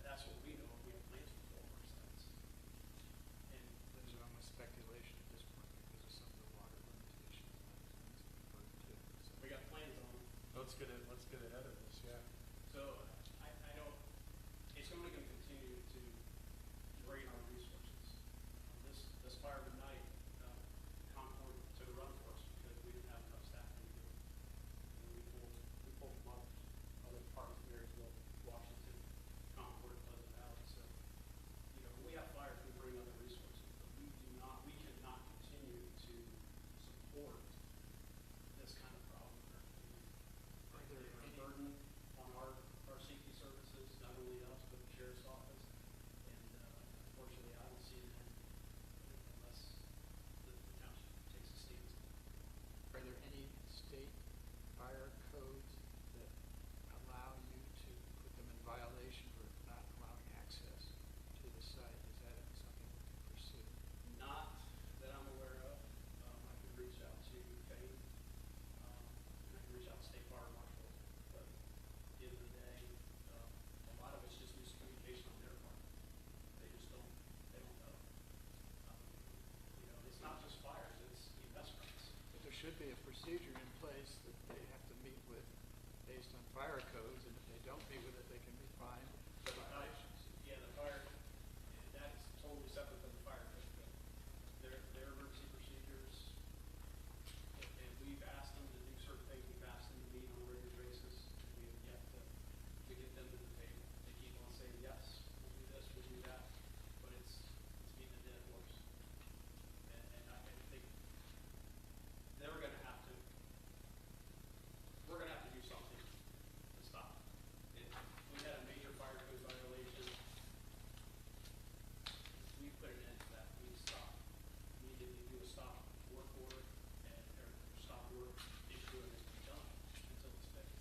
That's what we know. We have plans for 4 more sites. And Those are almost speculation at this point because of some of the water limitations and other things that we've heard too. So we got plans on them. Let's get ahead of this, yeah. So I don't, it's only gonna continue to drain our resources. This fire tonight, Concord took a run for us because we didn't have enough staff to do it. And we pulled from other parts of Marysville, Washington, Concord, Pleasant Valley. So, when we have fires, we bring other resources, but we cannot continue to support this kind of problem in our community. Are there They're a any- burden on our safety services, not only us, but the sheriff's office. And unfortunately, I don't see that unless the township takes a stance. Are there any state fire codes that allow you to put them in violation for not allowing access a procedure in place that they have to meet with based on fire codes, and if they don't meet with it, they can be fined for violations. Yeah, the fire, that's totally separate from the fire code, but their emergency procedures, and we've asked them to do certain things, we've asked them to meet on a regular basis, and we have yet to get them to the table. They keep on saying, yes, we'll do this, we'll do that, but it's beating a dead horse. And I think they're gonna have to, we're gonna have to do something to stop it. We had a major fire code violation. We put an end to that. We stopped, immediately do a stop work order and, or stop work issue, and it's done until it's fixed.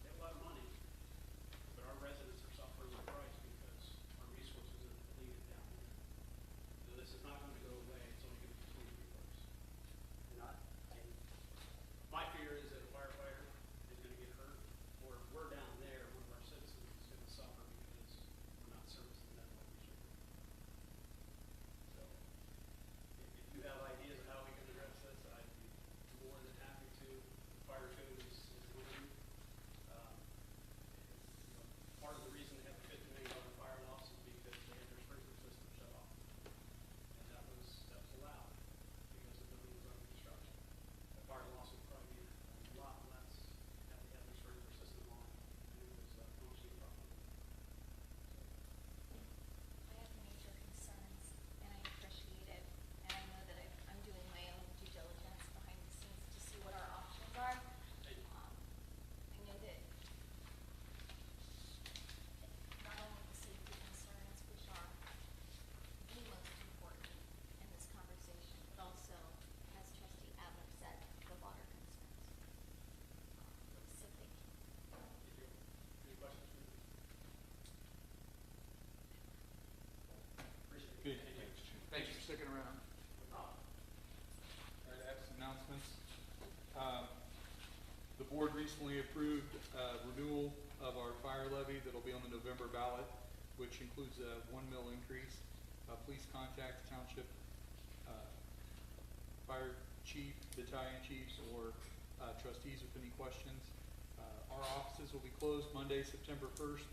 They have a lot of money, but our residents are suffering the price because our resources are depleted down here. So this is not gonna go away, it's only gonna continue to get worse. My fear is that a firefighter is gonna get hurt, or if we're down there, one of our citizens is gonna suffer because we're not servicing them like we should. So, if you have ideas of how we can address this, I'd be more than happy to. The fire code is limited. Part of the reason they have the $50 million fire loss is because they had their sprinkler system shut off. And that was allowed because the building was under construction. The fire loss would probably be a lot less had they had their sprinkler system on and it was functioning properly. I have major concerns, and I appreciate it, and I know that I'm doing my own due diligence behind the scenes to see what our options are. I know that not only the safety concerns, which are the most important in this conversation, but also, as Trustee Adler said, the water concerns. So thank you. Did you, any questions for me? Appreciate it. Good. Thank you. Thanks for sticking around. All right, I have some announcements. The board recently approved renewal of our fire levy that'll be on the November ballot, which includes a 1 mil increase. Please contact township fire chief, battalion chiefs, or trustees with any questions. Our offices will be closed Monday, September 1st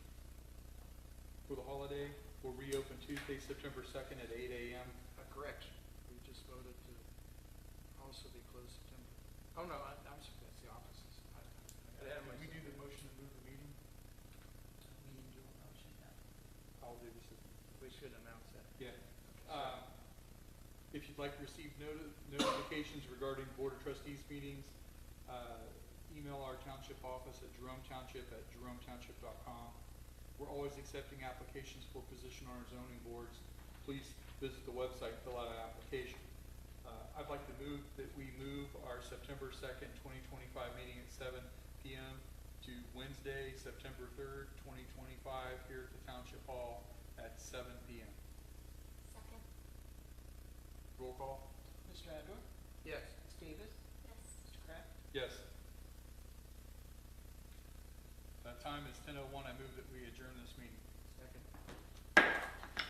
for the holiday. We'll reopen Tuesday, September 2nd at 8 a.m. A correction, we just voted to also be closed September. Oh, no, I'm sorry, that's the offices. I got ahead of Did we do the myself. motion to move the meeting? We didn't do a motion yet. I'll do this. We should announce that. Yeah. If you'd like to receive notifications regarding Board of Trustees meetings, email our township office at jerometownship@jerometownship.com. We're always accepting applications for position on our zoning boards. Please visit the website and fill out an application. I'd like to move that we move our September 2nd, 2025 meeting at 7 p.m. to Wednesday, September 3rd, 2025 here at the Township Hall at 7 p.m. Second. Roll call? Mr. Adler? Yes. Ms. Davis? Yes. Mr. Kraft? Yes. Time is 10:01. I move that we adjourn this meeting. Second.